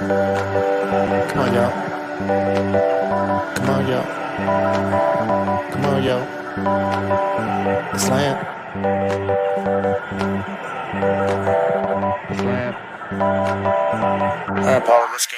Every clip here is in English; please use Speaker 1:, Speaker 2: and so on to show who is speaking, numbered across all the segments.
Speaker 1: Come on, y'all. Come on, y'all. Come on, y'all. Slant.
Speaker 2: Slant.
Speaker 1: All right, Paulie, let's go.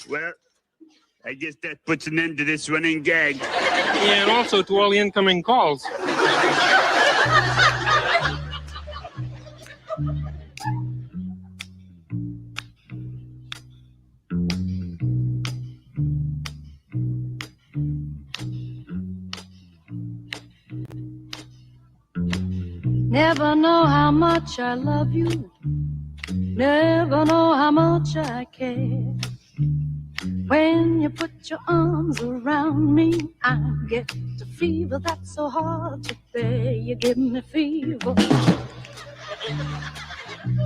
Speaker 3: Well, I guess that puts an end to this running gag.
Speaker 2: Yeah, and also to all the incoming calls.
Speaker 4: Never know how much I love you. Never know how much I care. When you put your arms around me, I get a fever that's so hard to bear. You give me fever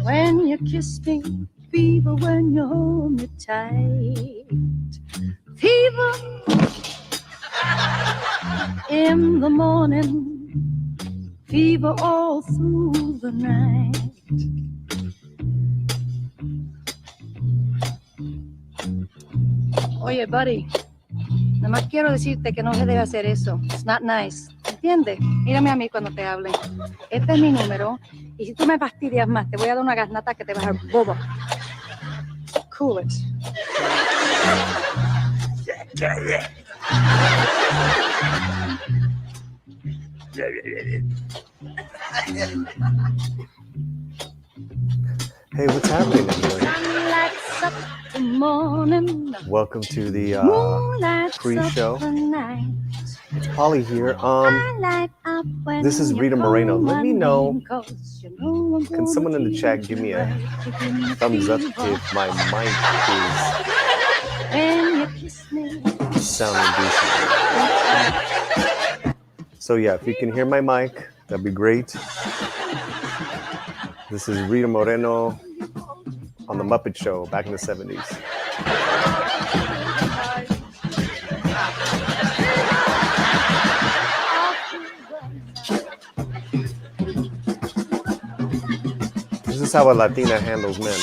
Speaker 4: when you kiss me, fever when you hold me tight, fever in the morning, fever all through the night. Oye, buddy, nada más quiero decirte que no se debe hacer eso. It's not nice. ¿Entiendes? Mírame a mí cuando te hablen. Este es mi número. Y si tú me fastidias más, te voy a dar una garnata que te va a dejar bobo. Cool it.
Speaker 5: Hey, what's happening, everybody?
Speaker 4: Lights up the morning.
Speaker 5: Welcome to the
Speaker 4: Moonlights
Speaker 5: pre-show.
Speaker 4: up the night.
Speaker 5: It's Paulie here.
Speaker 4: I light up when
Speaker 5: This is
Speaker 4: you
Speaker 5: Rita
Speaker 4: call
Speaker 5: Moreno. Let
Speaker 4: my
Speaker 5: me know.
Speaker 4: name, 'cause you know I'm
Speaker 5: Can someone in the
Speaker 4: gonna
Speaker 5: chat
Speaker 4: treat
Speaker 5: give me
Speaker 4: you
Speaker 5: a
Speaker 4: right. You give me
Speaker 5: thumbs up
Speaker 4: fever
Speaker 5: if my mic
Speaker 4: when you kiss me.
Speaker 5: is sounding decent? So yeah, if you can hear my mic, that'd be great. This is Rita Moreno on The Muppet Show back in the 70s. This is how a Latina handles men.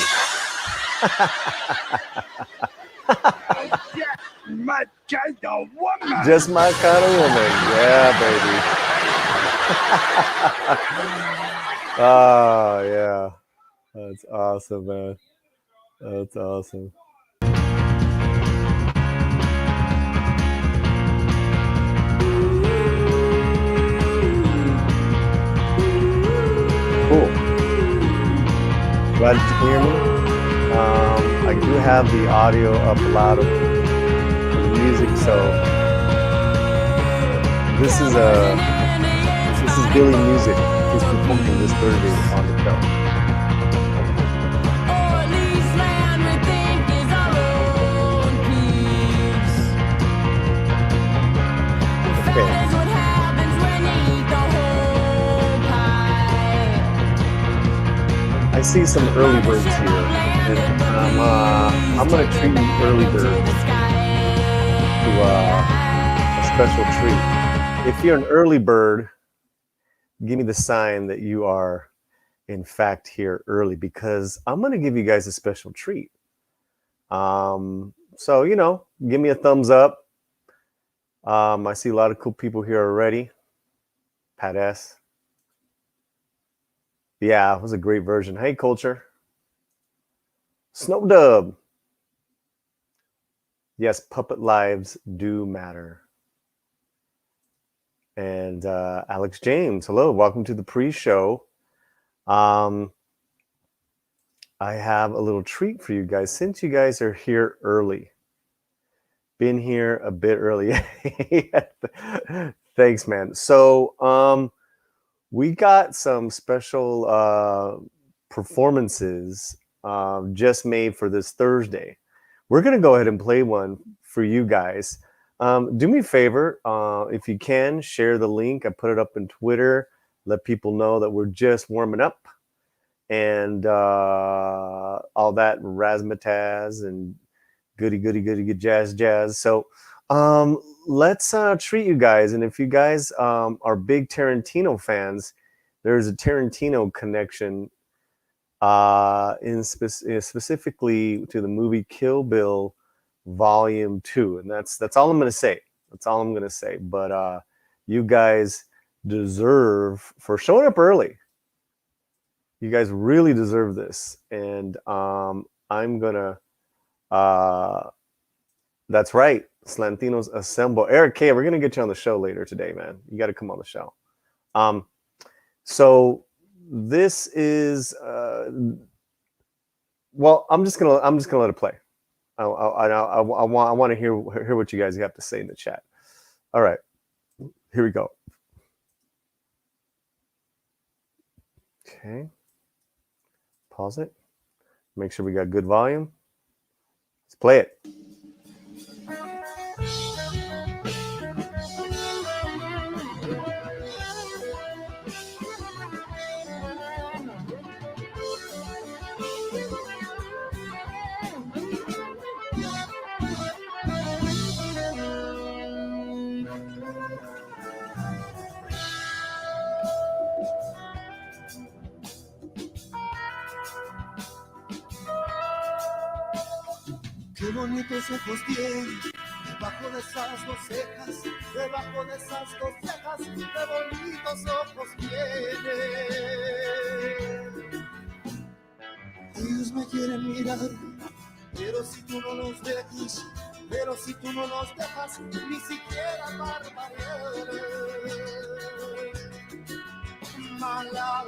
Speaker 3: My kind of woman.
Speaker 5: Just my kind of woman. Yeah, baby. Oh, yeah. That's awesome, man. That's awesome. Cool. Glad you can hear me. I do have the audio up loud of the music, so this is Billy Music who's performing this Thursday on the show. Okay. I see some early birds here, and I'm gonna treat you early birds to a special treat. If you're an early bird, give me the sign that you are in fact here early, because I'm gonna give you guys a special treat. So give me a thumbs up. I see a lot of cool people here already. Pat S. Yeah, it was a great version. Hey, Culture. Snow Dub. Yes, puppet lives do matter. And Alex James, hello, welcome to the pre-show. I have a little treat for you guys, since you guys are here early. Been here a bit early. Thanks, man. So we got some special performances just made for this Thursday. We're going to go ahead and play one for you guys. Do me a favor, if you can, share the link. I put it up in Twitter. Let people know that we're just warming up and all that razzmatazz and goody, goody, goody, good jazz. So let's treat you guys. And if you guys are big Tarantino fans, there's a Tarantino connection specifically to the movie Kill Bill Volume 2. And that's all I'm going to say. That's all I'm going to say. But you guys deserve, for showing up early, you guys really deserve this. And I'm going to, that's right, Slantino's Assemble. Eric K., we're going to get you on the show later today, man. You got to come on the show. So this is, well, I'm just gonna let it play. I want to hear what you guys have to say in the chat. All right, here we go. Okay, pause it. Make sure we got good volume. Let's play it.
Speaker 6: Qué bonitos ojos tienes, debajo de esas dos cejas, debajo de esas dos cejas, qué bonitos ojos tienes. Ellos me quieren mirar, pero si tú no los dejas, ni siquiera parpadear. Malagueña,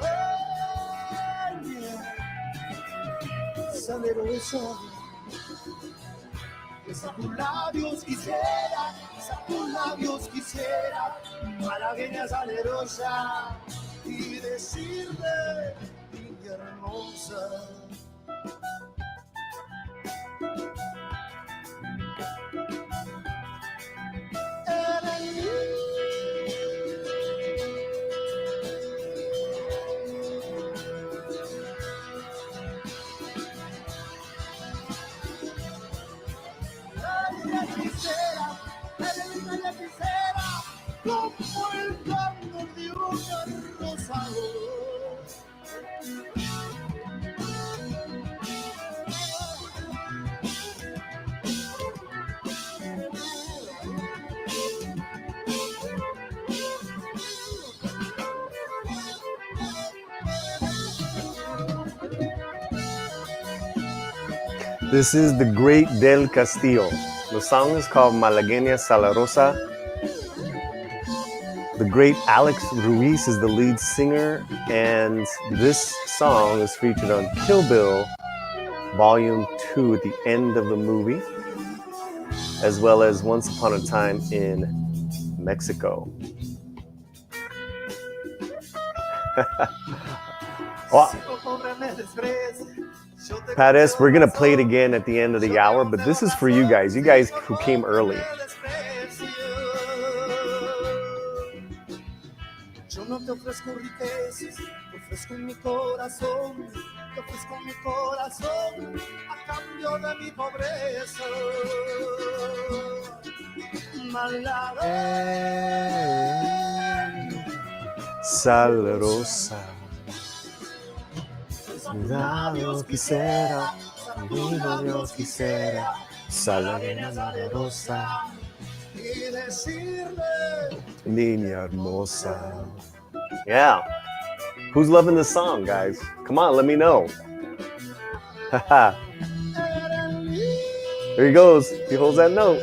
Speaker 6: salerosa. Besar tus labios quisiera, malagueña salerosa, y decirle, niña hermosa. Como el canto de una rosa.
Speaker 5: This is the great Del Castillo. The song is called Malagueña Salarosa. The great Alex Ruiz is the lead singer, and this song is featured on Kill Bill Volume 2 at the end of the movie, as well as Once Upon a Time in Mexico. Oh. Paris, we're going to play it again at the end of the hour, but this is for you guys who came early.
Speaker 6: Yo no te ofrezco riquezas, te ofrezco mi corazón, a cambio de mi pobreza.
Speaker 5: Salerosa. Dios quisiera, Dios quisiera, Salagueña salerosa,
Speaker 6: y decirle,
Speaker 5: niña hermosa. Yeah. Who's loving this song, guys? Come on, let me know. There he goes. He holds that note.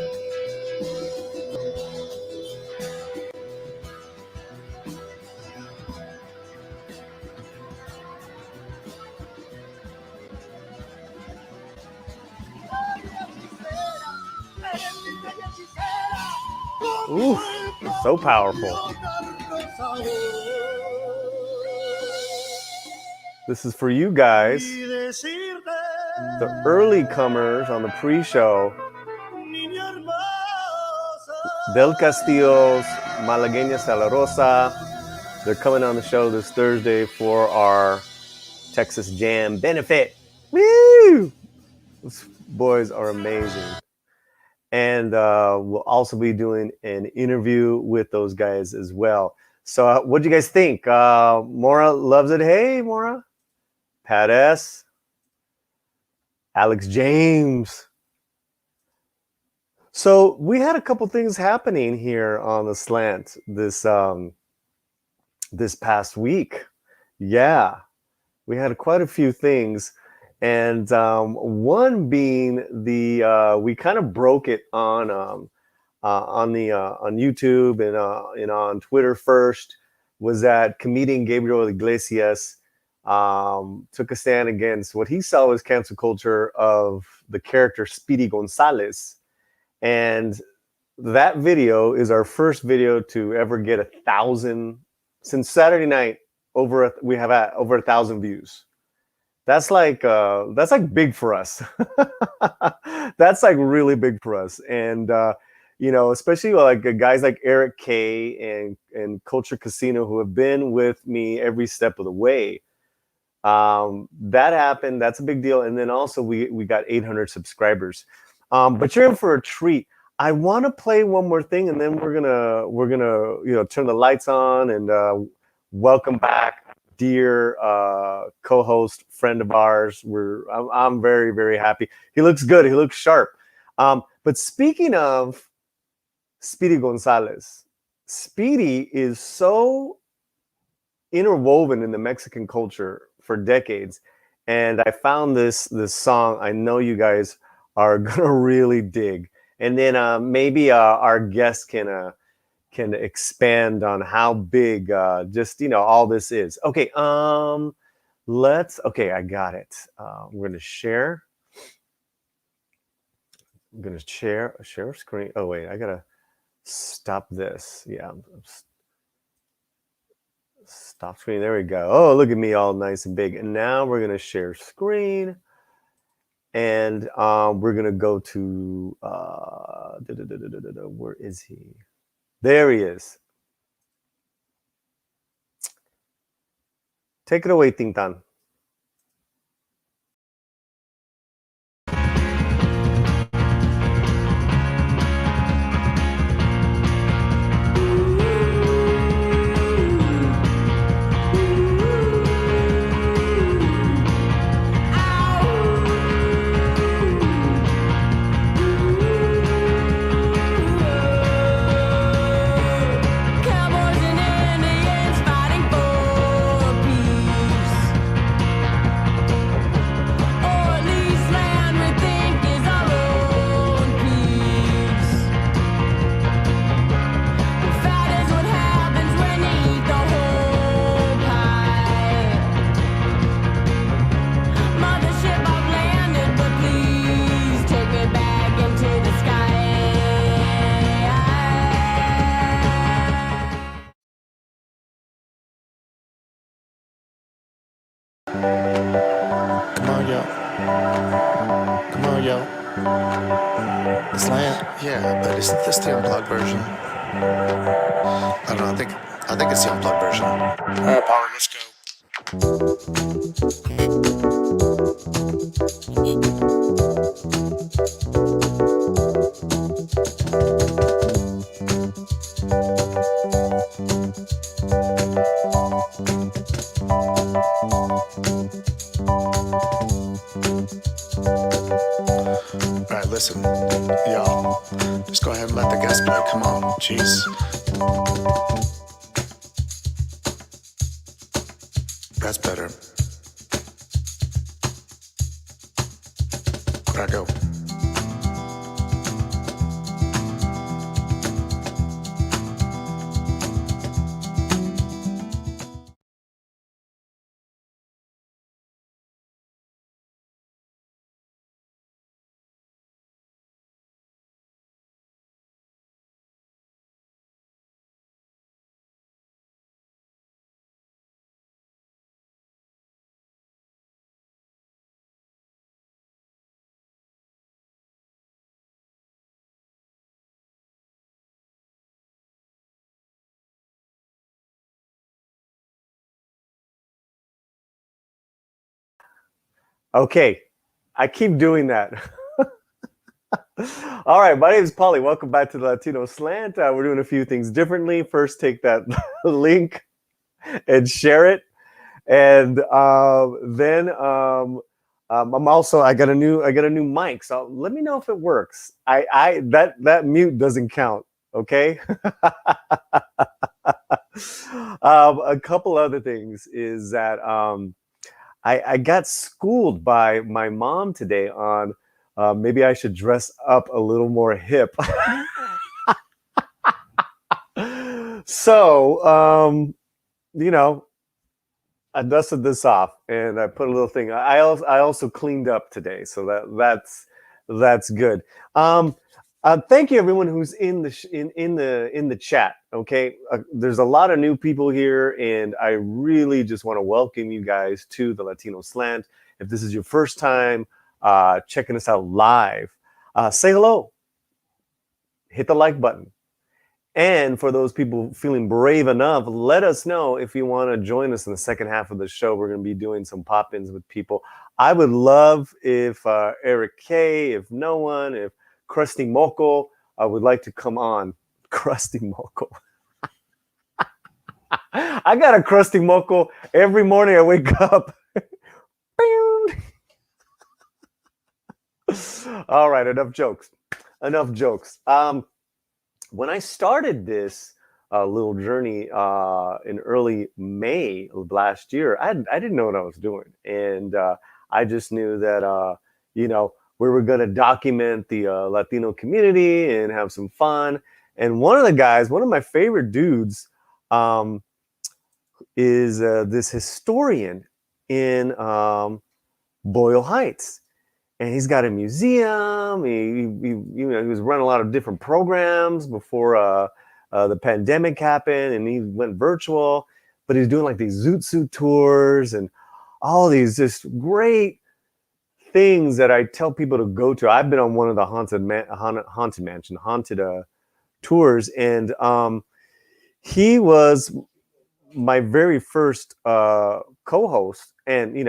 Speaker 5: Ooh, so powerful. This is for you guys, the early comers on the pre-show. Del Castillo's Malagueña Salarosa. They're coming on the show this Thursday for our Texas Jam benefit. Woo! Those boys are amazing. And we'll also be doing an interview with those guys as well. So what do you guys think? Mora loves it. Hey, Mora. Pat S. Alex James. So we had a couple things happening here on the Slant this past week. Yeah, we had quite a few things. And one being we kind of broke it on YouTube and on Twitter first, was that comedian Gabriel Iglesias took a stand against what he saw as cancel culture of the character Speedy Gonzalez. And that video is our first video to ever get 1,000 since Saturday night. We have over 1,000 views. That's like big for us. That's like really big for us. And especially like guys like Eric K and Culture Casino, who have been with me every step of the way. That happened. That's a big deal. And then also we got 800 subscribers. But you're in for a treat. I want to play one more thing, and then we're gonna turn the lights on and welcome back dear co-host, friend of ours. I'm very, very happy. He looks good. He looks sharp. But speaking of Speedy Gonzalez, Speedy is so interwoven in the Mexican culture for decades, and I found this song I know you guys are gonna really dig. And then maybe our guest can expand on how big just all this is. Okay, I got it. We're gonna share. I'm gonna share screen. Oh wait, I gotta stop this. Yeah, stop screen. There we go. Oh, look at me, all nice and big. And now we're gonna share screen. And we're gonna go to where is he? There he is. Take it away, Tintan.
Speaker 1: Come on, yo. Come on, yo. The Slant? Yeah, but isn't this the unplugged version? I don't know. I think it's the unplugged version. All right, Paulie, let's go. All right, listen, y'all. Just go ahead and let the guest play. Come on, jeez. That's better. Where'd I go?
Speaker 5: Okay, I keep doing that. All right, my name is Paulie. Welcome back to the Latino Slant. We're doing a few things differently. First, take that link and share it, and then I'm also I got a new mic. So let me know if it works. That mute doesn't count. Okay. A couple other things is that I got schooled by my mom today on maybe I should dress up a little more hip. So, I dusted this off and I put a little thing. I also cleaned up today, so that's good. Thank you everyone who's in the chat. Okay, there's a lot of new people here, and I really just want to welcome you guys to the Latino Slant. If this is your first time checking us out live, say hello, hit the like button, and for those people feeling brave enough, let us know if you want to join us in the second half of the show. We're going to be doing some pop-ins with people. I would love if Eric K, if no one, if Krusty Moco would like to come on. Krusty Moco. I got a Krusty Moco every morning I wake up. All right, enough jokes. When I started this little journey in early May of last year, I didn't know what I was doing. And I just knew that, we were going to document the Latino community and have some fun. And one of the guys, one of my favorite dudes, is this historian in Boyle Heights. And he's got a museum. He was running a lot of different programs before the pandemic happened, and he went virtual. But he's doing like these Zoot Suit tours and all these just great things that I tell people to go to. I've been on one of the haunted tours, and he was my very first co-host, and he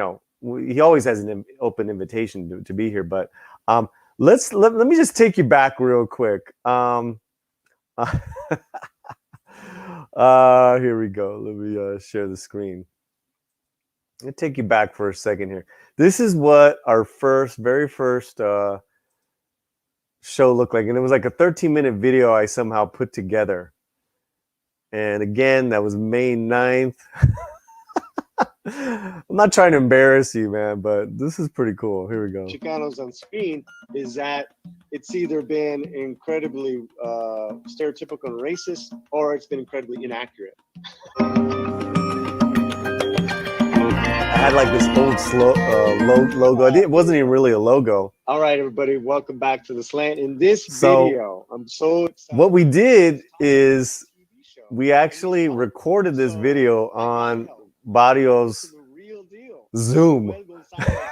Speaker 5: always has an open invitation to be here. But let me just take you back real quick. Here we go. Let me share the screen. Let me take you back for a second here. This is what our very first show looked like. And it was like a 13-minute video I somehow put together. And again, that was May 9th. I'm not trying to embarrass you, man, but this is pretty cool. Here we go. Chicanos on screen is that it's either been incredibly stereotypical and racist, or it's been incredibly inaccurate. I had like this old logo. It wasn't even really a logo. All right, everybody, welcome back to the Slant. In this video, I'm so excited. What we did is we actually recorded this video on Barrio's Zoom,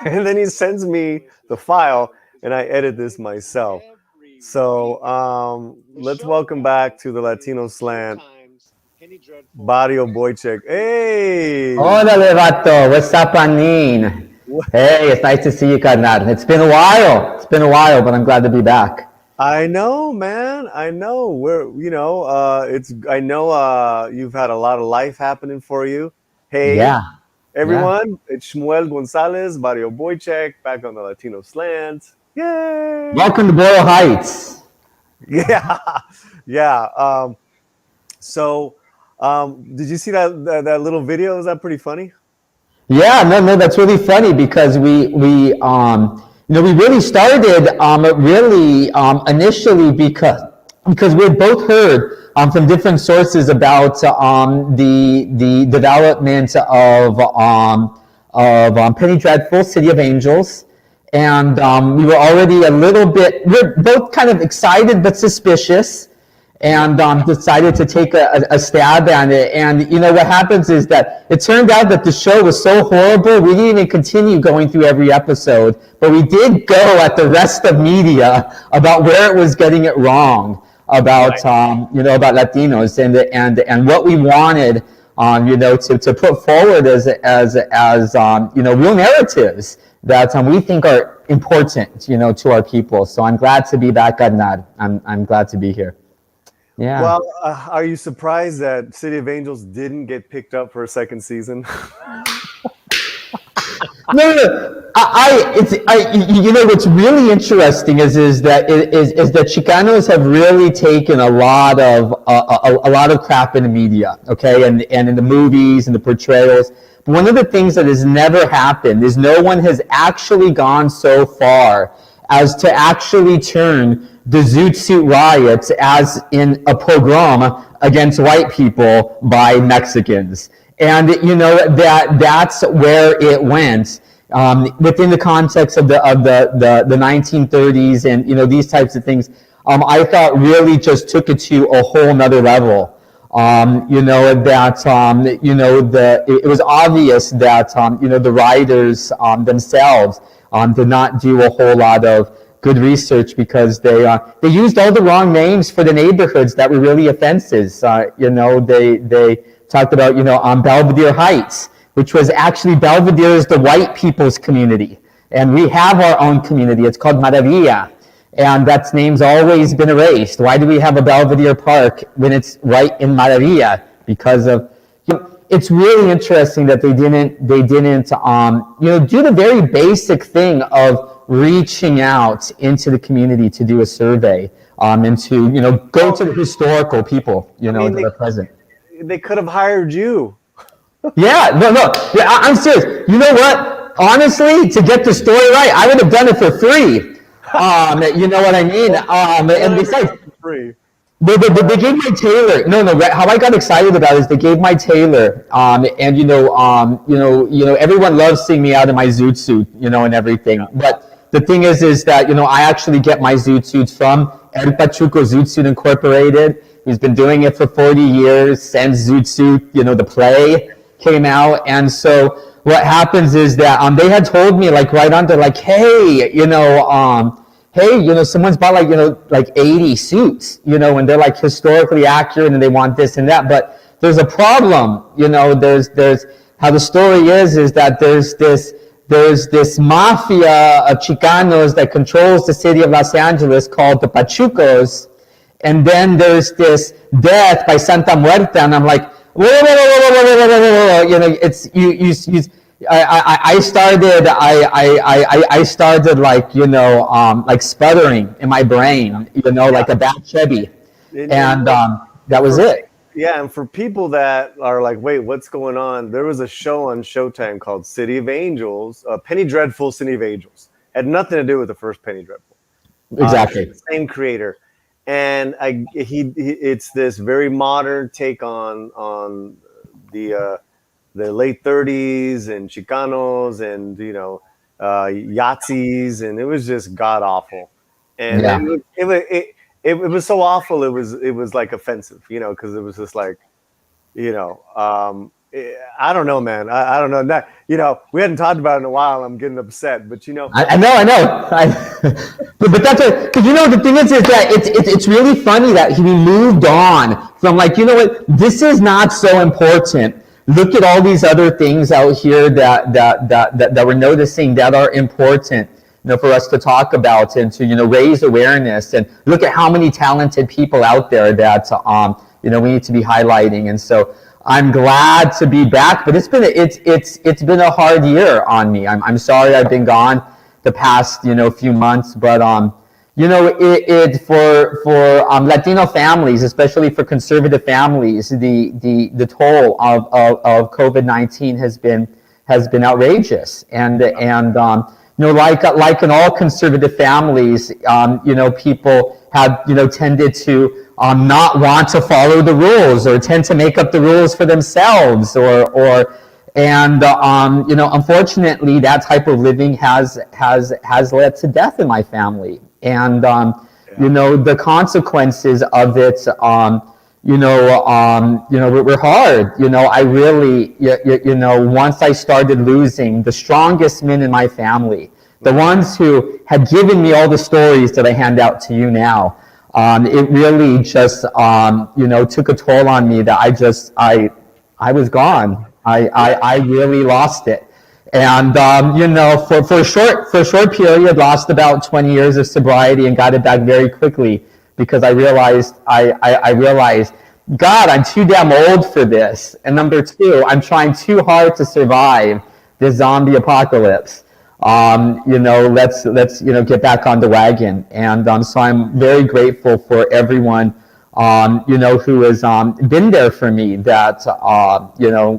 Speaker 5: and then he sends me the file, and I edit this myself. So let's welcome back to the Latino Slant, Barrio Boychik. Hey!
Speaker 7: Hola, Levato. What's up, Anin? Hey, it's nice to see you, carnal. It's been a while, but I'm glad to be back.
Speaker 5: I know, man. I know. I know you've had a lot of life happening for you. Hey,
Speaker 7: yeah,
Speaker 5: everyone. Yeah. It's Shmuel Gonzalez, Barrio Boychik, back on the Latino Slant. Yay!
Speaker 7: Welcome to Boyle Heights.
Speaker 5: Yeah, yeah. So, did you see that little video? Is that pretty funny?
Speaker 7: Yeah, no, that's really funny because we really started initially because we had both heard from different sources about the development of Penny Dreadful, City of Angels, and we were already we're both kind of excited but suspicious, and decided to take a stab at it. And what happens is that it turned out that the show was so horrible, we didn't even continue going through every episode, but we did go at the rest of media about where it was getting it wrong about about Latinos and what we wanted to put forward as real narratives that we think are important, to our people. So I'm glad to be back, Adnan. I'm glad to be here. Yeah.
Speaker 5: Well, are you surprised that City of Angels didn't get picked up for a second season?
Speaker 7: No. What's really interesting is that Chicanos have really taken a lot of crap in the media, okay, and in the movies and the portrayals. But one of the things that has never happened is no one has actually gone so far as to actually turn the Zoot Suit riots as in a pogrom against white people by Mexicans. And that's where it went within the context of the 1930s and these types of things. I thought really just took it to a whole nother level. It was obvious that the writers themselves did not do a whole lot of good research because they used all the wrong names for the neighborhoods that were really offenses. They talked about Belvedere Heights, which was actually Belvedere is the white people's community, and we have our own community. It's called Maravilla, and that name's always been erased. Why do we have a Belvedere Park when it's right in Maravilla? Because of it's really interesting that they didn't do the very basic thing of reaching out into the community to do a survey and to go to the historical people that are present.
Speaker 5: They could have hired you.
Speaker 7: Yeah, no. Yeah, I'm serious. You know what? Honestly, to get the story right, I would have done it for free. You know what I mean? And besides,
Speaker 5: free.
Speaker 7: They gave my tailor. No. How I got excited about it is they gave my tailor. And everyone loves seeing me out in my zoot suit, and everything. But the thing is that I actually get my zoot suits from El Pachuco Zoot Suit Incorporated. He's been doing it for 40 years since Zoot Suit, the play came out. And so what happens is that they had told me right under hey, someone's bought like 80 suits, and they're historically accurate and they want this and that. But there's a problem, there's how the story is that there's this mafia of Chicanos that controls the city of Los Angeles called the Pachucos. And then there's this death by Santa Muerta, and I'm like, whoa. It's I started like sputtering in my brain, like a bad Chevy, and that was it.
Speaker 5: Yeah, and for people that are like, wait, what's going on? There was a show on Showtime called City of Angels, Penny Dreadful City of Angels. Had nothing to do with the first Penny Dreadful.
Speaker 7: Exactly.
Speaker 5: Same creator. And it's this very modern take on the late 30s and Chicanos and Yahtzees, and it was just god awful. And it was so awful. It was like offensive, because it was just like, I don't know, man. I don't know. Not, we hadn't talked about it in a while. I'm getting upset, but
Speaker 7: I know. But that's because the thing is that it's really funny that we moved on from what, this is not so important. Look at all these other things out here that we're noticing that are important, for us to talk about and to raise awareness, and look at how many talented people out there that we need to be highlighting. And so I'm glad to be back, but it's been a hard year on me. I'm sorry I've been gone the past few months, but for Latino families, especially for conservative families, the toll of COVID-19 has been outrageous, and like in all conservative families, people have tended to not want to follow the rules, or tend to make up the rules for themselves, unfortunately, that type of living has led to death in my family, and the consequences of it, were hard. I really, once I started losing the strongest men in my family, the ones who had given me all the stories that I hand out to you now, it really just, took a toll on me that I was gone. I really lost it. And for a short period, lost about 20 years of sobriety and got it back very quickly because I realized God, I'm too damn old for this. And number two, I'm trying too hard to survive this zombie apocalypse. Let's get back on the wagon. And so I'm very grateful for everyone who has been there for me. That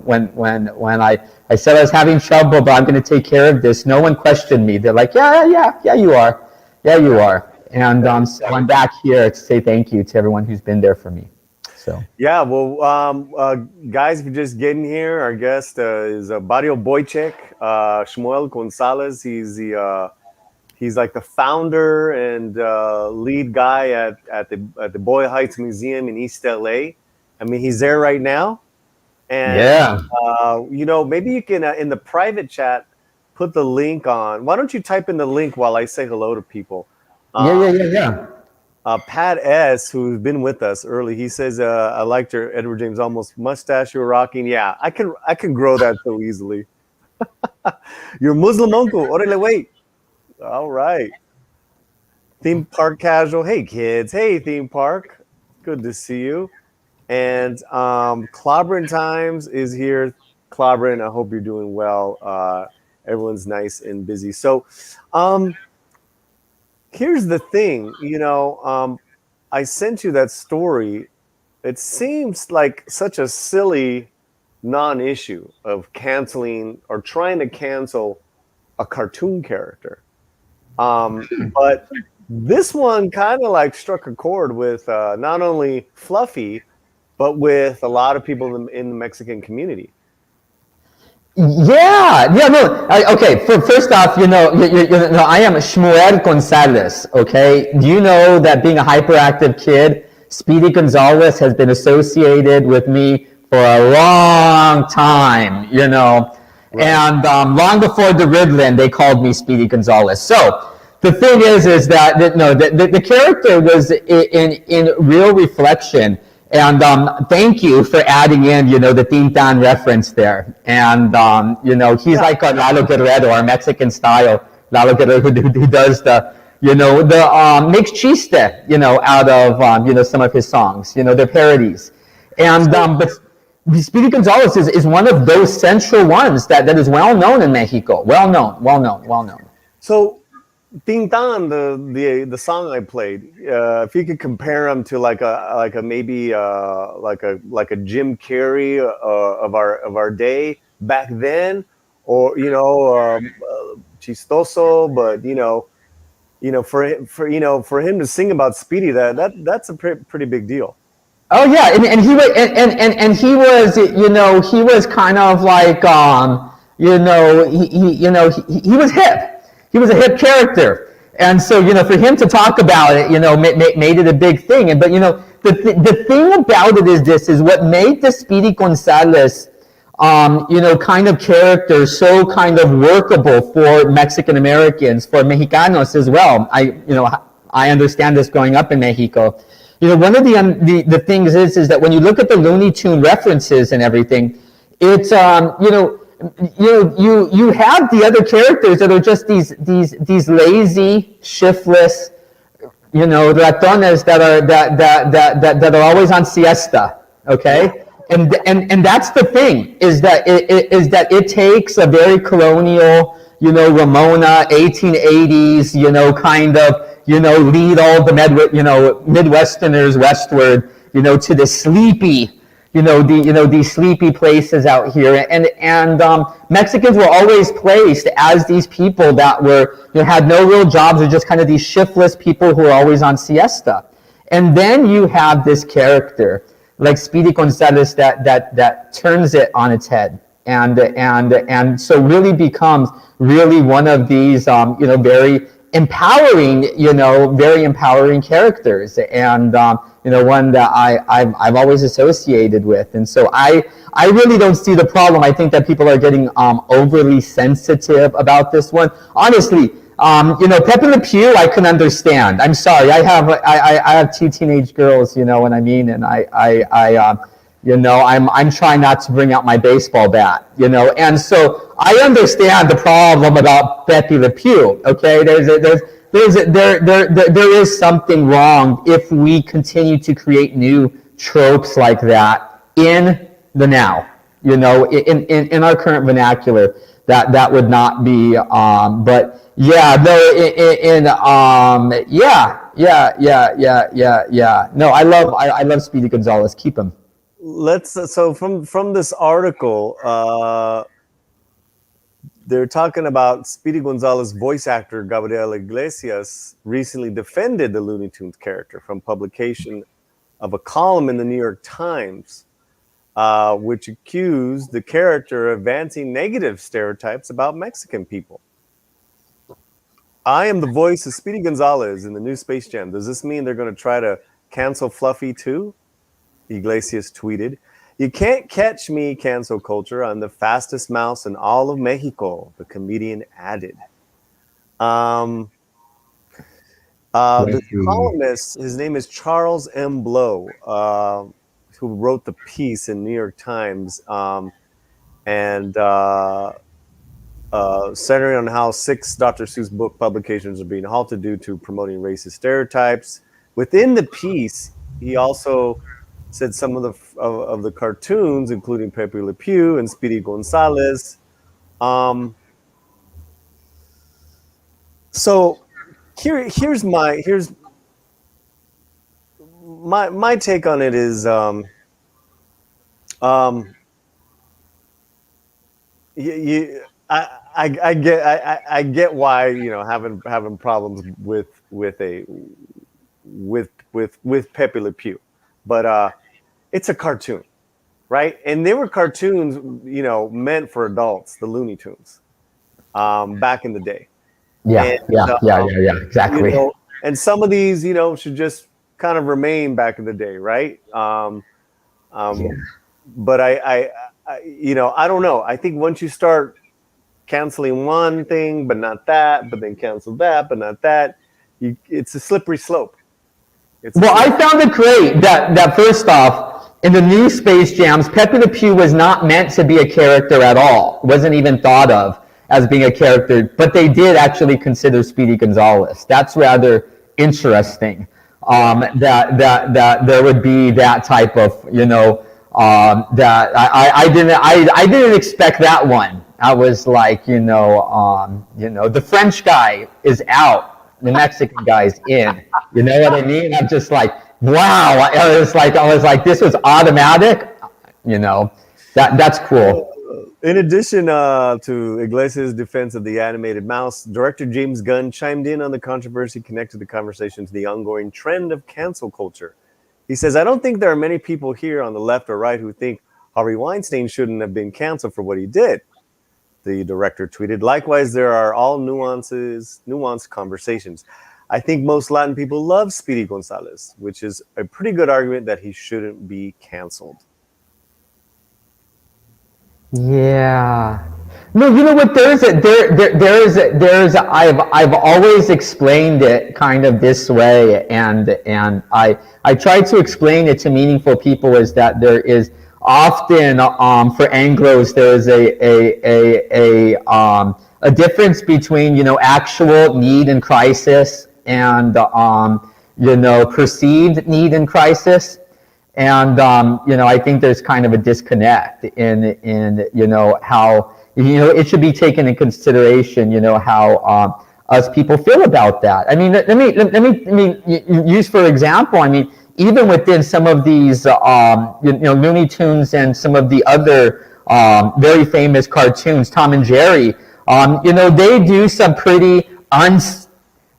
Speaker 7: when I said I was having trouble, but I'm going to take care of this, no one questioned me. They're like, yeah, you are. And so I'm back here to say thank you to everyone who's been there for me. So
Speaker 5: yeah, well, guys, if you're just getting here, our guest is Barrio Boychik, Shmuel Gonzalez. He's like the founder and lead guy at the Boyle Heights Museum in East LA. I mean, he's there right now. And maybe you can in the private chat put the link on. Why don't you type in the link while I say hello to people?
Speaker 7: Yeah.
Speaker 5: Pat S, who's been with us early, he says, I liked your Edward James Olmos mustache you're rocking. Yeah, I can grow that so easily. You're Muslim uncle. Orale, wait. All right. Theme Park Casual. Hey, kids. Hey, Theme Park. Good to see you. And Clobbering Times is here. Clobbering, I hope you're doing well. Everyone's nice and busy. So, here's the thing, I sent you that story. It seems like such a silly non-issue of canceling or trying to cancel a cartoon character. But this one kind of like struck a chord with not only Fluffy, but with a lot of people in the Mexican community.
Speaker 7: Okay. First off, I am Shmuel Gonzalez. Okay, do you know that being a hyperactive kid, Speedy Gonzalez has been associated with me for a long time. And long before the Ritalin, they called me Speedy Gonzalez. So the thing is that the character was in real reflection. And thank you for adding in, the Tintan reference there. And, he's like a Lalo Guerrero, our Mexican style Lalo Guerrero, who does makes chiste, out of, some of his songs, they're parodies. And, but Speedy Gonzalez is one of those central ones that is well known in Mexico. Well known.
Speaker 5: So, Tintan, the song I played, if you could compare them to like a Jim Carrey of our day back then, or chistoso, but for him to sing about Speedy, that's a pretty big deal.
Speaker 7: Oh yeah, and he was he was kind of like he was hip. He was a hip character, and so for him to talk about it, made it a big thing. But the thing about it is what made the Speedy Gonzalez, kind of character so kind of workable for Mexican Americans, for Mexicanos as well. I understand this growing up in Mexico. One of the things is that when you look at the Looney Tune references and everything, it's you have the other characters that are just these lazy, shiftless, ratones that are always on siesta. Okay, and that's the thing is that it takes a very colonial, Ramona 1880s, kind of, lead all the Midwesterners westward, to the sleepy. These sleepy places out here, and Mexicans were always placed as these people that were had no real jobs, or just kind of these shiftless people who are always on siesta. And then you have this character like Speedy Gonzalez that turns it on its head, and so really becomes really one of these very empowering characters, and one that I've always associated with. And so I really don't see the problem. I think that people are getting overly sensitive about this one. Honestly, Pepe Le Pew I can understand. I'm sorry, I have two teenage girls, what I mean, and I You know, I'm trying not to bring out my baseball bat, you know, and so I understand the problem about Pepe Le Pew. Okay, there is something wrong if we continue to create new tropes like that in the now. You know, in our current vernacular, that would not be. But yeah, no, yeah. No, I love Speedy Gonzalez. Keep him.
Speaker 5: So from this article, they're talking about Speedy Gonzalez voice actor Gabriel Iglesias recently defended the Looney Tunes character from publication of a column in the New York Times, which accused the character of advancing negative stereotypes about Mexican people. I am the voice of Speedy Gonzalez in the new Space Jam. Does this mean they're going to try to cancel Fluffy too? Iglesias tweeted, "You can't catch me, cancel culture. I'm the fastest mouse in all of Mexico," the comedian added. The columnist, his name is Charles M. Blow, who wrote the piece in New York Times, and centering on how 6 Dr. Seuss book publications are being halted due to promoting racist stereotypes. Within the piece, he also said some of the cartoons, including Pepe Le Pew and Speedy Gonzalez. So here's my take on it is I get why, you know, having problems with Pepe Le Pew, but it's a cartoon, right? And they were cartoons, you know, meant for adults, the Looney Tunes, back in the day.
Speaker 7: Yeah, exactly.
Speaker 5: You know, and some of these, you know, should just kind of remain back in the day, right? But I you know, I don't know. I think once you start canceling one thing, but not that, but then cancel that, but not that, it's a slippery slope.
Speaker 7: I found it great that first off, in the new Space Jams, Pepe Le Pew was not meant to be a character at all. Wasn't even thought of as being a character, but they did actually consider Speedy Gonzalez. That's rather interesting. That there would be that type of, you know, that I didn't expect that one. I was like, you know, the French guy is out, the Mexican guy's in. You know what I mean? I'm just like, wow. I was like, this was automatic. You know, that's cool.
Speaker 5: In addition to Iglesias' defense of the animated mouse, director James Gunn chimed in on the controversy, connected the conversation to the ongoing trend of cancel culture. He says, "I don't think there are many people here on the left or right who think Harvey Weinstein shouldn't have been canceled for what he did," the director tweeted. "Likewise, there are all nuanced conversations. I think most Latin people love Speedy Gonzalez, which is a pretty good argument that he shouldn't be canceled."
Speaker 7: Yeah. No, you know what? I've always explained it kind of this way, and I try to explain it to meaningful people is that there is often for Anglos there is a difference between, you know, actual need and crisis and you know, perceived need and crisis. And, you know, I think there's kind of a disconnect in, you know, how, you know, it should be taken in consideration, you know, how us people feel about that. I mean, let me use for example, I mean, even within some of these, you know, Looney Tunes and some of the other very famous cartoons, Tom and Jerry, you know, they do some pretty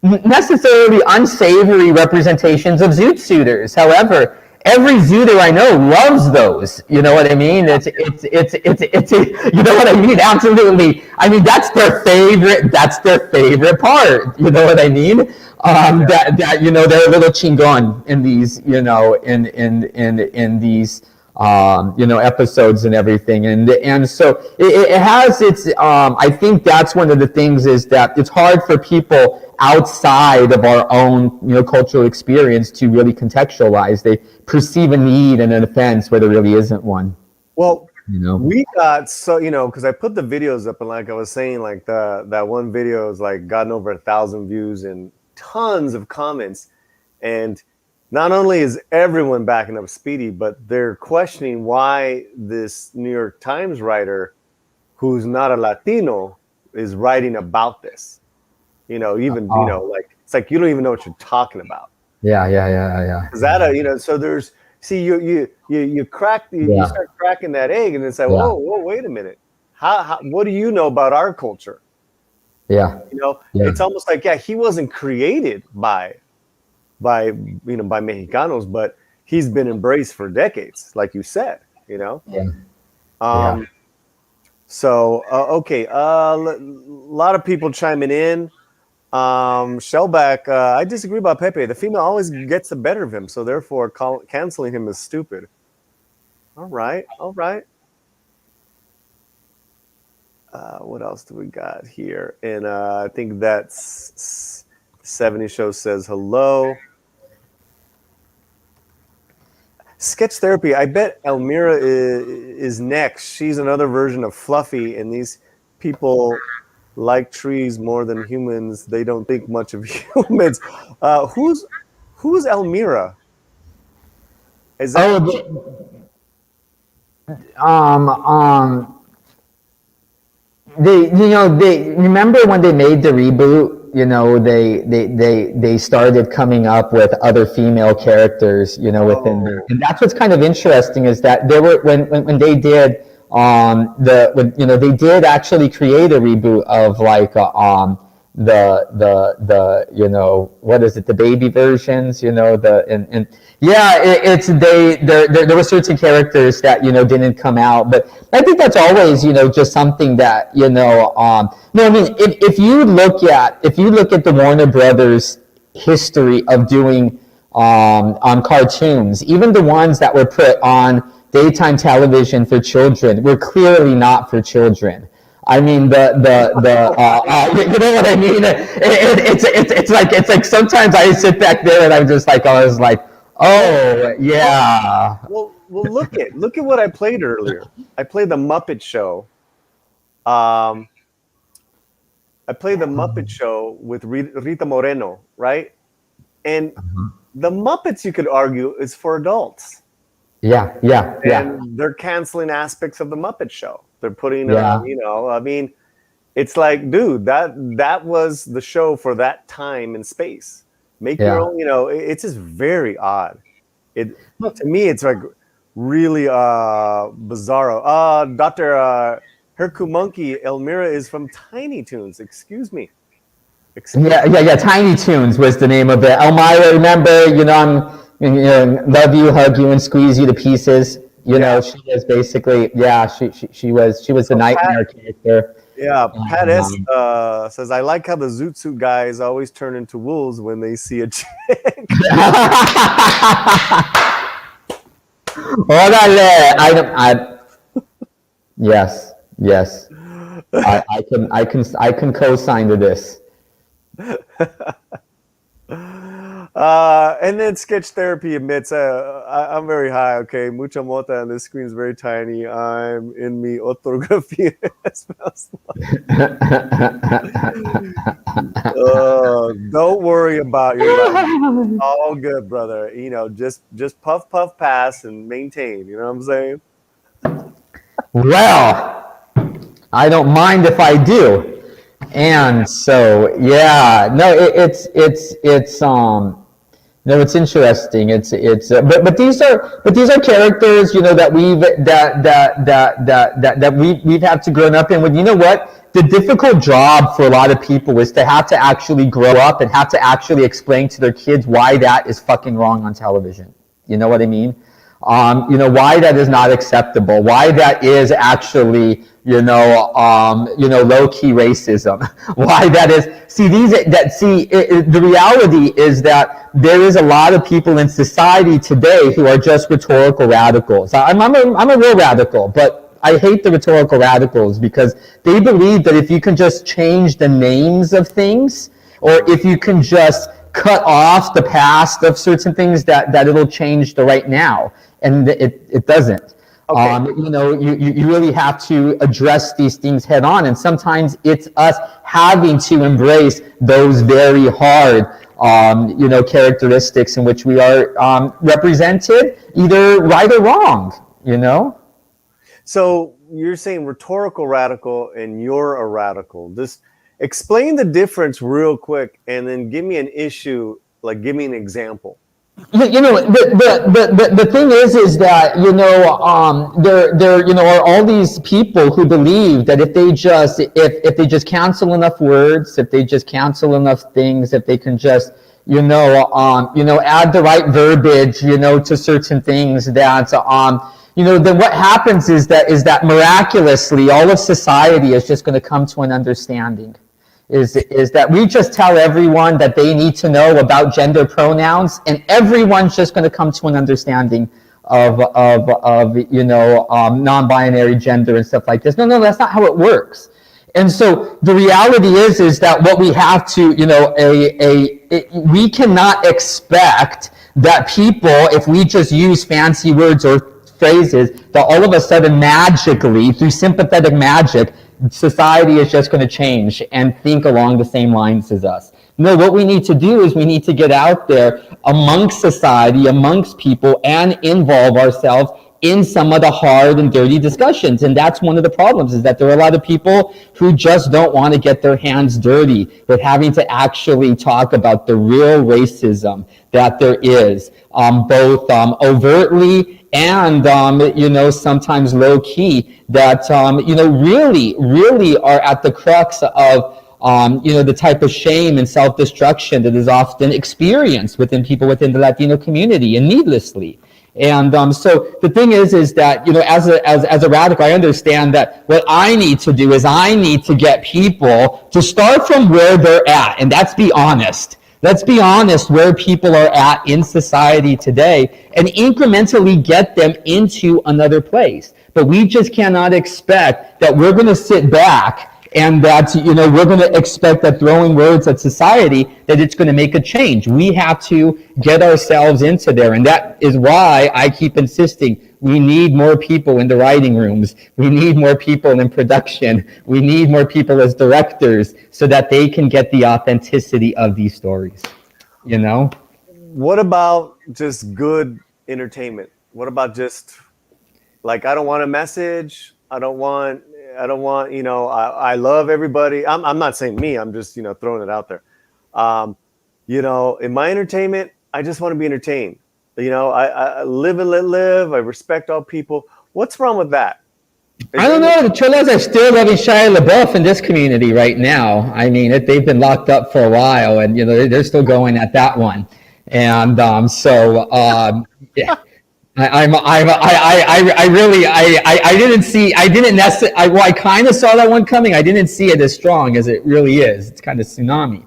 Speaker 7: necessarily unsavory representations of zoot suiters. However, every zooter I know loves those. You know what I mean? It's you know what I mean? Absolutely. I mean, that's their favorite part. You know what I mean? That you know, they're a little chingon in these, you know, in these episodes and everything. And so it has its, I think that's one of the things is that it's hard for people outside of our own, cultural experience to really contextualize. They perceive a need and an offense where there really isn't one.
Speaker 5: Well, we got because I put the videos up, and like I was saying, like that one video has like gotten over 1,000 views and tons of comments, and not only is everyone backing up Speedy, but they're questioning why this New York Times writer, who's not a Latino, is writing about this. Like it's like you don't even know what you're talking about.
Speaker 7: Yeah.
Speaker 5: Is that so there's. See, you start cracking that egg, and it's like, whoa, wait a minute. How what do you know about our culture?
Speaker 7: Yeah.
Speaker 5: It's almost like, he wasn't created by Mexicanos, but he's been embraced for decades, like you said,
Speaker 7: Yeah.
Speaker 5: So, okay. A lot of people chiming in. Shellback, I disagree about Pepe. The female always gets the better of him, so therefore canceling him is stupid. All right. What else do we got here? And I think that's 70 Show says hello. Sketch Therapy. I bet Elmira is next. She's another version of Fluffy, and these people like trees more than humans. They don't think much of humans. Who's Elmira? Is that
Speaker 7: they remember when they made the reboot, they started coming up with other female characters, within there. And that's what's kind of interesting is that they were when they did they did actually create a reboot of like the what is it, the baby versions, there were certain characters that didn't come out, but I think that's always just something that if you look at the Warner Brothers history of doing on cartoons, even the ones that were put on daytime television for children were clearly not for children. I mean, you know what I mean? It's like sometimes I sit back there and I'm just like, oh yeah.
Speaker 5: Well, look at what I played earlier. I played the Muppet Show. I played the Muppet Show with Rita Moreno, right? And the Muppets, you could argue, is for adults.
Speaker 7: Yeah.
Speaker 5: And they're canceling aspects of the Muppet Show. They're putting, it's like, dude, that was the show for that time and space. Make your own, it's just very odd. To me, it's like really bizarro. Dr. Hercu Monkey, Elmira is from Tiny Toons. Excuse me.
Speaker 7: Yeah. Tiny Toons was the name of it. Elmira, remember, love you, hug you, and squeeze you to pieces. She was basically, she was the nightmare character.
Speaker 5: Yeah, Pat S says, I like how the Zoot Suit guys always turn into wolves when they see a chick.
Speaker 7: Yes. I can co-sign to this.
Speaker 5: And then Sketch Therapy admits, I'm very high, okay? Mucha mota, and this screen is very tiny. I'm in me orthography. Don't worry about your life. All good, brother. Just puff, pass, and maintain. You know what I'm saying?
Speaker 7: Well, I don't mind if I do. And so, it's it's interesting. But these are characters, that we've had to grow up in. When what the difficult job for a lot of people is to have to actually grow up and have to actually explain to their kids why that is fucking wrong on television. You know what I mean? Why that is not acceptable, why that is actually, low-key racism, why that is, the reality is that there is a lot of people in society today who are just rhetorical radicals. I'm a real radical, but I hate the rhetorical radicals because they believe that if you can just change the names of things, or if you can just cut off the past of certain things, that it'll change the right now. And it doesn't. Okay. You really have to address these things head on. And sometimes it's us having to embrace those very hard, characteristics in which we are represented, either right or wrong,
Speaker 5: So you're saying rhetorical radical and you're a radical. Explain the difference real quick, and then give me an issue, like give me an example.
Speaker 7: The thing is that there are all these people who believe that if they just cancel enough words, if they just cancel enough things, if they can just add the right verbiage to certain things, that then what happens is that miraculously all of society is just going to come to an understanding. Is that we just tell everyone that they need to know about gender pronouns, and everyone's just going to come to an understanding of non-binary gender and stuff like this. No, that's not how it works. And so the reality is that what we have to, we cannot expect that people, if we just use fancy words or phrases, that all of a sudden magically, through sympathetic magic, society is just going to change and think along the same lines as us. No, what we need to do is we need to get out there amongst society, amongst people, and involve ourselves in some of the hard and dirty discussions. And that's one of the problems, is that there are a lot of people who just don't want to get their hands dirty with having to actually talk about the real racism that there is, both overtly and, sometimes low key, that, really are at the crux of, the type of shame and self-destruction that is often experienced within people within the Latino community, and needlessly. And so the thing is that, as a radical, I understand that what I need to do is I need to get people to start from where they're at, and that's be honest. Let's be honest where people are at in society today, and incrementally get them into another place. But we just cannot expect that we're going to sit back and that, we're going to expect that throwing words at society, that it's going to make a change. We have to get ourselves into there. And that is why I keep insisting we need more people in the writing rooms. We need more people in production. We need more people as directors so that they can get the authenticity of these stories, What
Speaker 5: about just good entertainment? What about just, like, I don't want a message. I love everybody. I'm not saying me, I'm just, throwing it out there. In my entertainment, I just want to be entertained. I live and let live. I respect all people. What's wrong with that?
Speaker 7: I don't know. The Cholas are still loving Shia LaBeouf in this community right now. I mean, they've been locked up for a while, and they're still going at that one. And yeah. I kind of saw that one coming. I didn't see it as strong as it really is. It's kind of tsunami.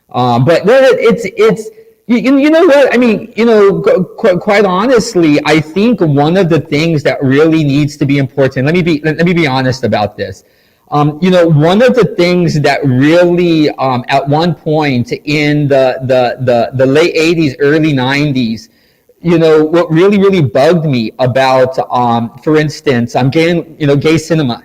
Speaker 7: But it's you know what? I mean, quite honestly, I think one of the things that really needs to be important. Let me be honest about this. One of the things that really, at one point in the late 80s, early 90s, what really bugged me about, for instance, gay cinema.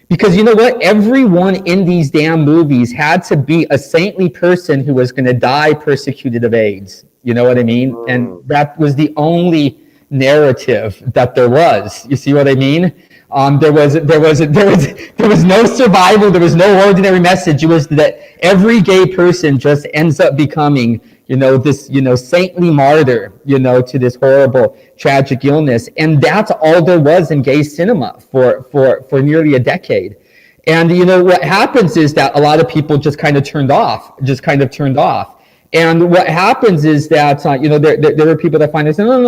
Speaker 7: Because you know what? Everyone in these damn movies had to be a saintly person who was going to die persecuted of AIDS. You know what I mean? And that was the only narrative that there was. You see what I mean? There was no survival. There was no ordinary message. It was that every gay person just ends up becoming, this, saintly martyr, to this horrible, tragic illness. And that's all there was in gay cinema for nearly a decade. And, what happens is that a lot of people just kind of turned off. And what happens is that there are people that find this. No.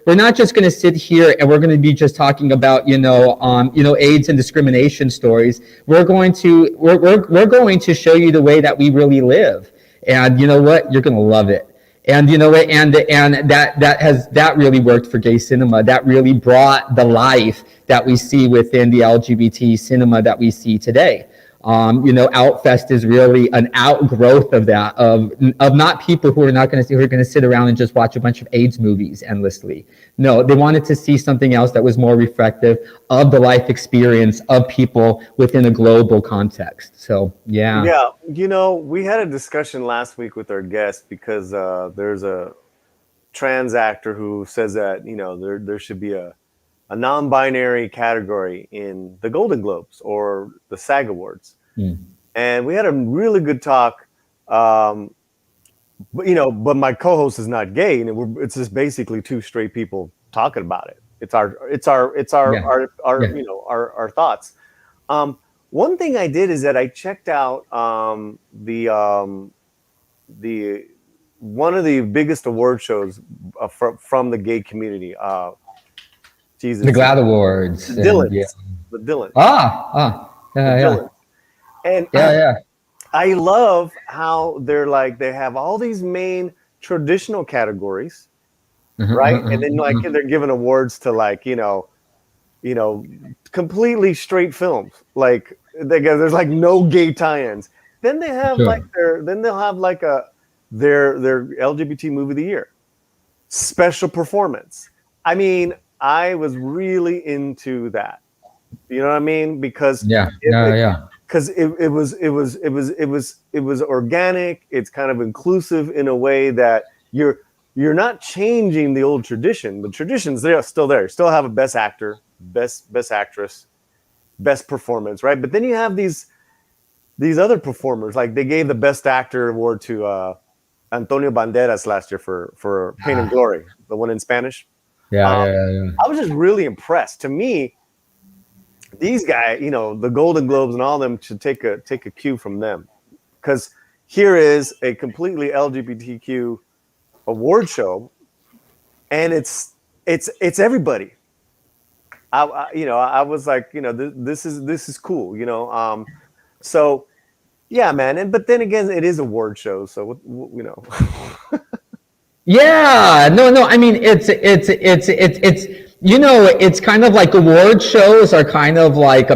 Speaker 7: We're not just going to sit here and we're going to be just talking about AIDS and discrimination stories. We're going to show you the way that we really live, and you know what? You're going to love it. And you know what? And that really worked for gay cinema. That really brought the life that we see within the LGBT cinema that we see today. Outfest is really an outgrowth of that, of not people who are going to sit around and just watch a bunch of AIDS movies endlessly. No, they wanted to see something else that was more reflective of the life experience of people within a global context. So, yeah.
Speaker 5: Yeah, we had a discussion last week with our guest because there's a trans actor who says that, there should be a non-binary category in the Golden Globes or the SAG Awards. And we had a really good talk, but my co-host is not gay, and it's just basically two straight people talking about it. It's our thoughts. One thing I did is that I checked out the one of the biggest award shows from the gay community. Jesus,
Speaker 7: the GLAAD Awards.
Speaker 5: The Dylan.
Speaker 7: Yeah.
Speaker 5: And I love how they have all these main traditional categories, right? And then they're giving awards to completely straight films. Like there's no gay tie-ins. Then they have their LGBT movie of the year, special performance. I mean, I was really into that. You know what I mean? Because because it was organic. It's kind of inclusive in a way that you're not changing the old tradition. The tradition's still there. You still have a best actor, best actress, best performance, right? But then you have these other performers. Like they gave the best actor award to Antonio Banderas last year for Pain and Glory, the one in Spanish. I was just really impressed. To me, these guys, the Golden Globes and all of them should take a cue from them, because here is a completely LGBTQ award show, and it's everybody. I was like, this is cool, so yeah, man. But then again, it is award show, so
Speaker 7: Yeah, no. I mean, it's kind of like award shows are kind of like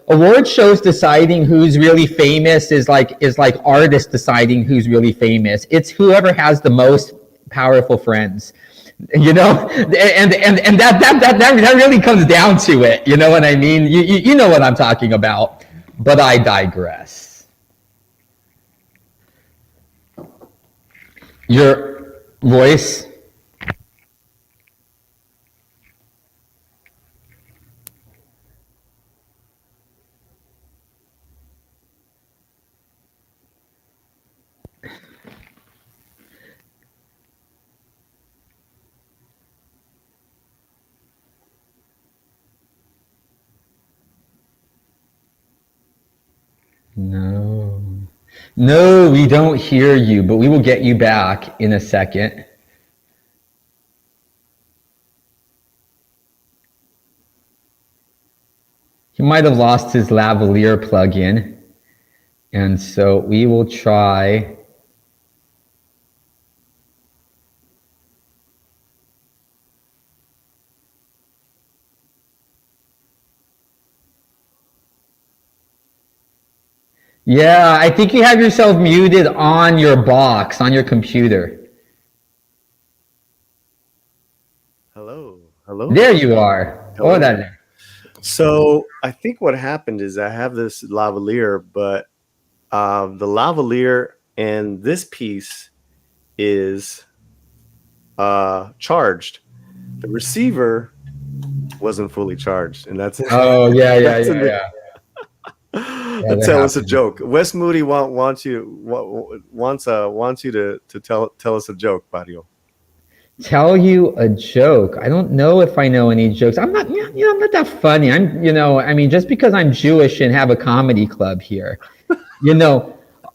Speaker 7: award shows deciding who's really famous is like artists deciding who's really famous. It's whoever has the most powerful friends, and that really comes down to it. You know what I mean? You know what I'm talking about. But I digress. Your voice. No, we don't hear you, but we will get you back in a second. He might have lost his lavalier plugin, and so we will try. Yeah, I think you have yourself muted on your box, on your computer.
Speaker 5: Hello.
Speaker 7: There you are.
Speaker 5: Hello.
Speaker 7: Oh, there.
Speaker 5: So I think what happened is I have this lavalier, but the lavalier and this piece is charged. The receiver wasn't fully charged, and that's
Speaker 7: Oh, yeah.
Speaker 5: Tell us a joke. Wes Moody wants you to tell us a joke, Barrio.
Speaker 7: Tell you a joke. I don't know if I know any jokes. I'm not that funny. I mean, just because I'm Jewish and have a comedy club here,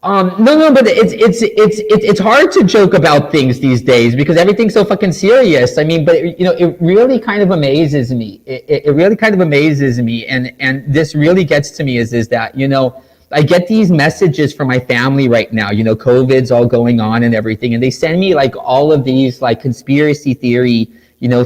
Speaker 7: No, but it's hard to joke about things these days because everything's so fucking serious. I mean, but it really kind of amazes me. It really kind of amazes me, and this really gets to me is that I get these messages from my family right now. COVID's all going on and everything, and they send me like all of these like conspiracy theory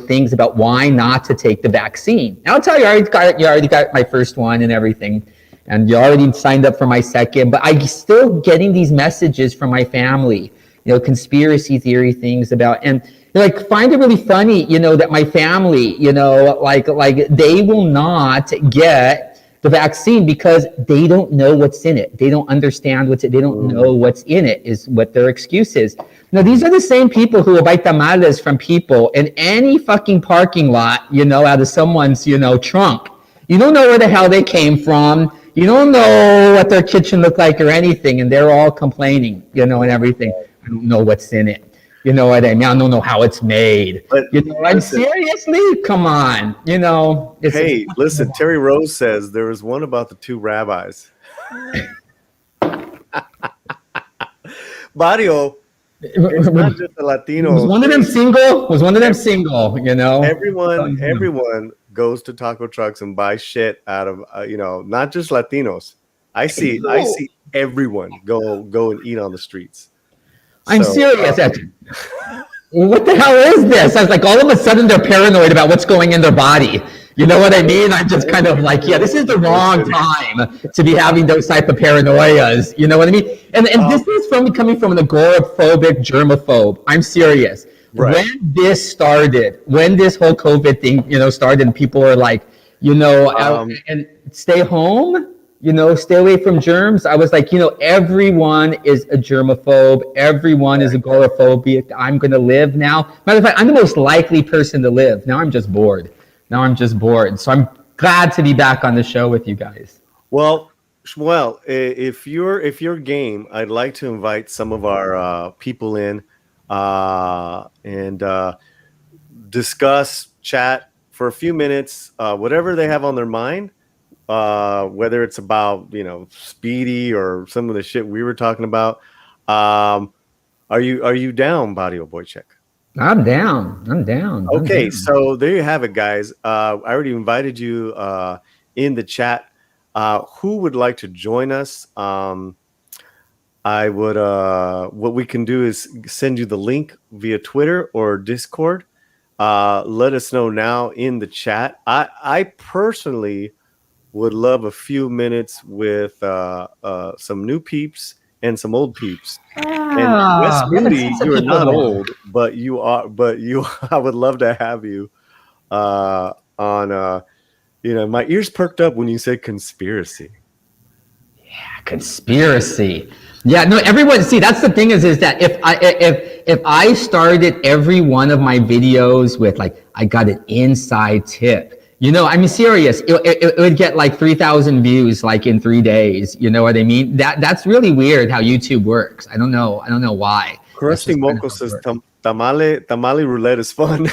Speaker 7: things about why not to take the vaccine. Now I'll tell you, you already got my first one and everything. And you already signed up for my second, but I'm still getting these messages from my family, conspiracy theory things about, and like find it really funny, that my family, like they will not get the vaccine because they don't know what's in it. They don't understand what's it. They don't know what's in it is what their excuse is. Now, these are the same people who will buy tamales from people in any fucking parking lot, out of someone's, trunk. You don't know where the hell they came from. You don't know what their kitchen looked like or anything, and they're all complaining, and everything. I don't know what's in it. You know what I mean? I don't know how it's made.
Speaker 5: But
Speaker 7: I'm seriously, come on.
Speaker 5: Hey, listen. Terry Rose says there was one about the two rabbis. Barrio, it's not just the Latinos.
Speaker 7: Was one of them single?
Speaker 5: Everyone goes to taco trucks and buys shit out of not just Latinos. I see everyone go and eat on the streets.
Speaker 7: I'm serious. What the hell is this? I was like, all of a sudden they're paranoid about what's going in their body. You know what I mean? I'm just kind of like, yeah, this is the wrong time to be having those type of paranoias. You know what I mean? And this is coming from an agoraphobic germaphobe. I'm serious. Right. When this whole COVID thing, started, and people were like, and stay home, stay away from germs. I was like, everyone is a germaphobe. Everyone is agoraphobic. I'm going to live now. Matter of fact, I'm the most likely person to live. Now I'm just bored. So I'm glad to be back on the show with you guys.
Speaker 5: Well, if you're game, I'd like to invite some of our people in and discuss, chat for a few minutes, whatever they have on their mind, whether it's about Speedy or some of the shit we were talking about. Are you down, Barrio Boychik?
Speaker 7: I'm down.
Speaker 5: Okay, so there you have it, guys. I already invited you in the chat. Who would like to join us? I would. What we can do is send you the link via Twitter or Discord. Let us know now in the chat. I personally would love a few minutes with some new peeps and some old peeps. And Wes Moody, you are not old, but you are. I would love to have you on. My ears perked up when you said conspiracy.
Speaker 7: Yeah, conspiracy. Yeah, no. Everyone, see, that's the thing is that if I started every one of my videos with like I got an inside tip. I'm serious. It would get like 3,000 views like in 3 days. You know what I mean? That's really weird how YouTube works. I don't know why.
Speaker 5: Crusty Moco says tamale roulette is fun.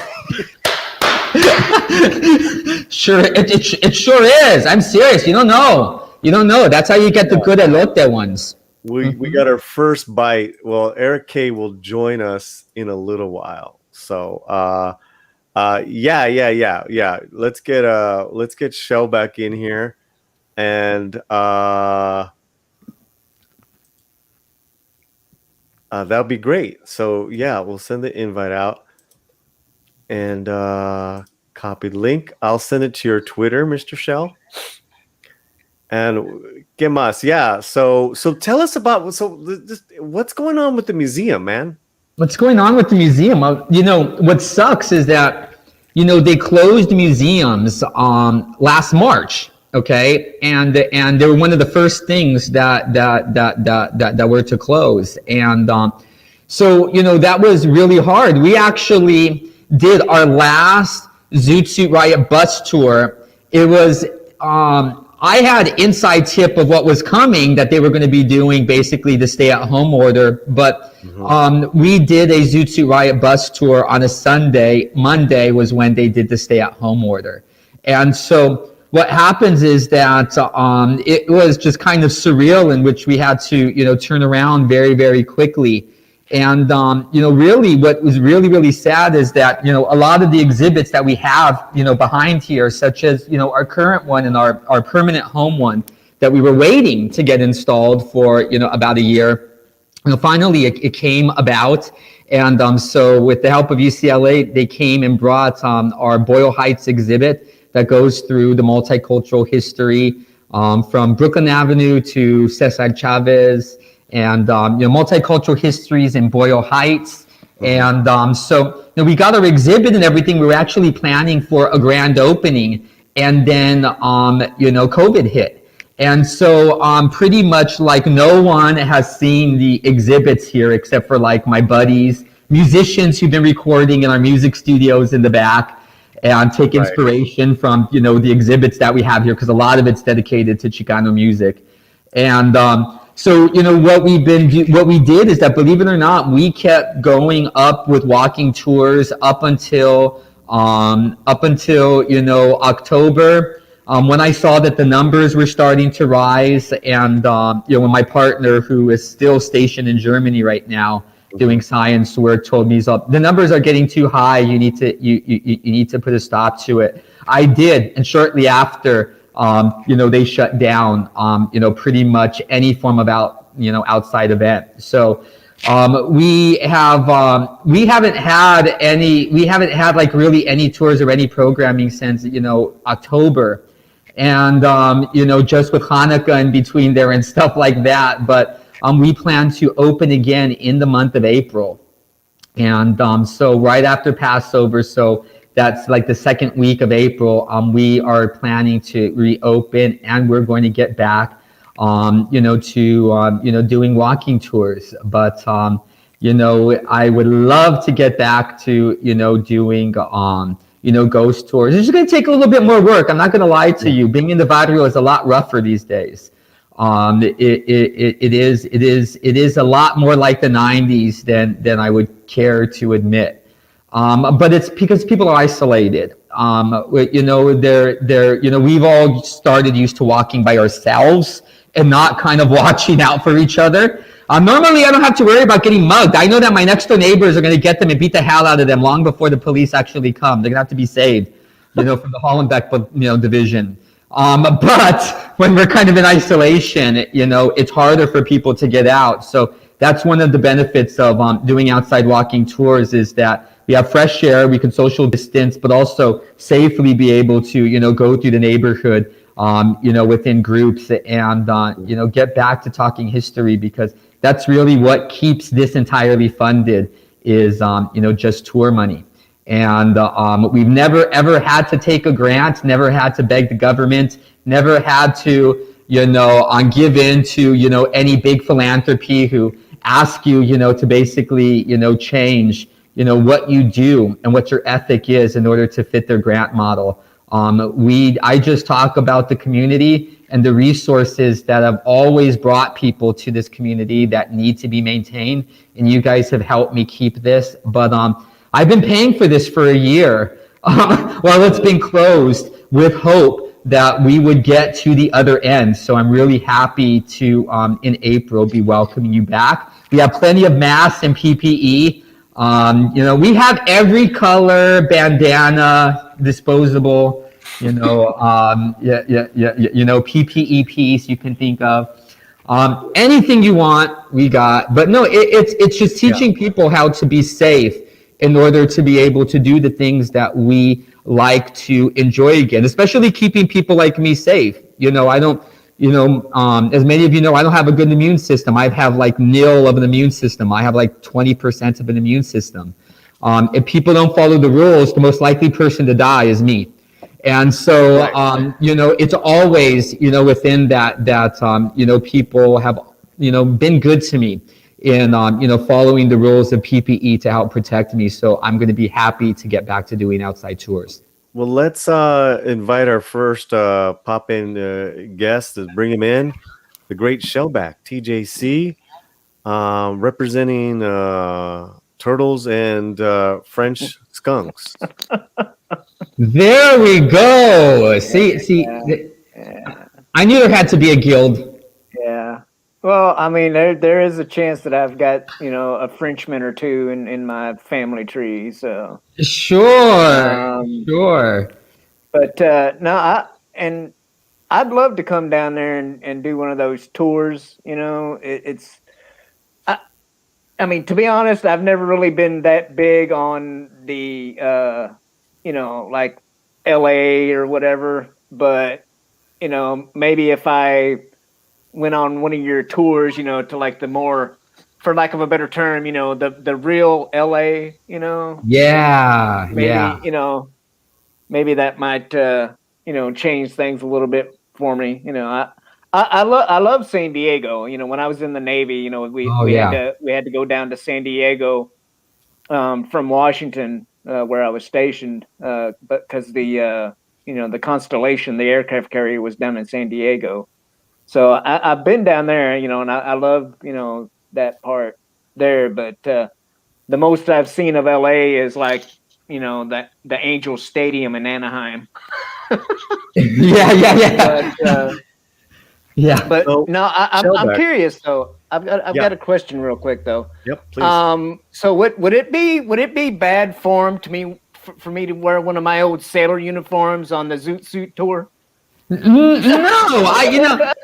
Speaker 7: Sure, it sure is. I'm serious. You don't know. That's how you get the good elote ones.
Speaker 5: We got our first bite. Well, Eric K will join us in a little while. So yeah. Let's get Shell back in here, and that'll be great. So yeah, we'll send the invite out and copy the link. I'll send it to your Twitter, Mr. Shell. And ¿qué más? Yeah. So tell us about what's going on with the museum, man.
Speaker 7: What's going on with the museum? What sucks is that, they closed museums last March, okay? And they were one of the first things that were to close. And so, that was really hard. We actually did our last Zoot Suit Riot bus tour. It was, I had inside tip of what was coming, that they were going to be doing basically the stay-at-home order, but we did a Zoot Suit Riot bus tour on a Sunday. Monday was when they did the stay-at-home order. And so what happens is that it was just kind of surreal, in which we had to turn around very, very quickly. And really, what was really, really sad is that a lot of the exhibits that we have behind here, such as our current one and our permanent home one that we were waiting to get installed for about a year, finally it came about. And so with the help of UCLA, they came and brought our Boyle Heights exhibit that goes through the multicultural history from Brooklyn Avenue to Cesar Chavez, and multicultural histories in Boyle Heights. And so we got our exhibit and everything. We were actually planning for a grand opening, and then COVID hit. And so pretty much like no one has seen the exhibits here except for like my buddies, musicians who've been recording in our music studios in the back and take inspiration from the exhibits that we have here, because a lot of it's dedicated to Chicano music. And so what we did is that, believe it or not, we kept going up with walking tours up until October. When I saw that the numbers were starting to rise, and when my partner, who is still stationed in Germany right now doing science work, told me, the numbers are getting too high, you need to put a stop to it. I did, and shortly after, they shut down pretty much any form of outside event. So we haven't had like really any tours or any programming since October. And just with Hanukkah in between there and stuff like that. But we plan to open again in the month of April. And so right after Passover, so that's like the second week of April, we are planning to reopen, and we're going to get back to doing walking tours. But I would love to get back to doing ghost tours. It's just going to take a little bit more work. I'm not going to lie to you. Being in the barrio is a lot rougher these days. It is a lot more like the 90s than I would care to admit. But it's because people are isolated. We've all started used to walking by ourselves and not kind of watching out for each other. Normally, I don't have to worry about getting mugged. I know that my next door neighbors are going to get them and beat the hell out of them long before the police actually come. They're going to have to be saved, from the Hollenbeck, division. But when we're kind of in isolation, it's harder for people to get out. So that's one of the benefits of doing outside walking tours, is that we have fresh air, we can social distance, but also safely be able to, go through the neighborhood, within groups, and, get back to talking history, because that's really what keeps this entirely funded, is, just tour money. And we've never, ever had to take a grant, never had to beg the government, never had to, give in to, any big philanthropy who ask you, to basically, change, what you do and what your ethic is in order to fit their grant model. I just talk about the community and the resources that have always brought people to this community that need to be maintained. And you guys have helped me keep this. But I've been paying for this for a year while it's been closed, with hope that we would get to the other end. So I'm really happy to, in April, be welcoming you back. We have plenty of masks and PPE. We have every color bandana, disposable, PPE piece you can think of. Anything you want, we got. But no, it's just teaching people how to be safe in order to be able to do the things that we like to enjoy again, especially keeping people like me safe. I don't, as many of you know, I don't have a good immune system. I have like nil of an immune system. I have like 20% of an immune system. If people don't follow the rules, the most likely person to die is me. And so, it's always, within that, people have, been good to me in, following the rules of PPE to help protect me. So I'm going to be happy to get back to doing outside tours.
Speaker 5: Well, let's invite our first pop-in guest. Bring him in. The great Shellback, TJC, representing turtles and French skunks.
Speaker 7: There we go. See,
Speaker 8: Yeah.
Speaker 7: I knew there had to be a guild.
Speaker 8: Yeah. Well, I mean, there is a chance that I've got, a Frenchman or two in my family tree. So,
Speaker 7: Sure,
Speaker 8: um,
Speaker 7: sure.
Speaker 8: but no, and I'd love to come down there and do one of those tours. I mean, to be honest, I've never really been that big on the, like LA or whatever. But, maybe if I went on one of your tours, to like the more, for lack of a better term, the real LA,
Speaker 7: Yeah,
Speaker 8: maybe,
Speaker 7: yeah.
Speaker 8: maybe that might, change things a little bit for me. I love San Diego. When I was in the Navy, we,
Speaker 7: Oh,
Speaker 8: we had
Speaker 7: yeah.
Speaker 8: to we had to go down to San Diego from Washington, where I was stationed, but because the Constellation, the aircraft carrier, was down in San Diego. So I've been down there, and I love that part there. But the most I've seen of LA is like that the Angel Stadium in Anaheim.
Speaker 7: Yeah, yeah, yeah.
Speaker 8: But
Speaker 7: Yeah.
Speaker 8: But
Speaker 5: So,
Speaker 8: no, I'm
Speaker 5: Shellback.
Speaker 8: curious though. I've
Speaker 5: Yeah.
Speaker 8: got a question real quick though.
Speaker 5: Yep. Please.
Speaker 8: So would it be bad form to me for me to wear one of my old sailor uniforms on the Zoot Suit tour?
Speaker 7: No, no, you know what,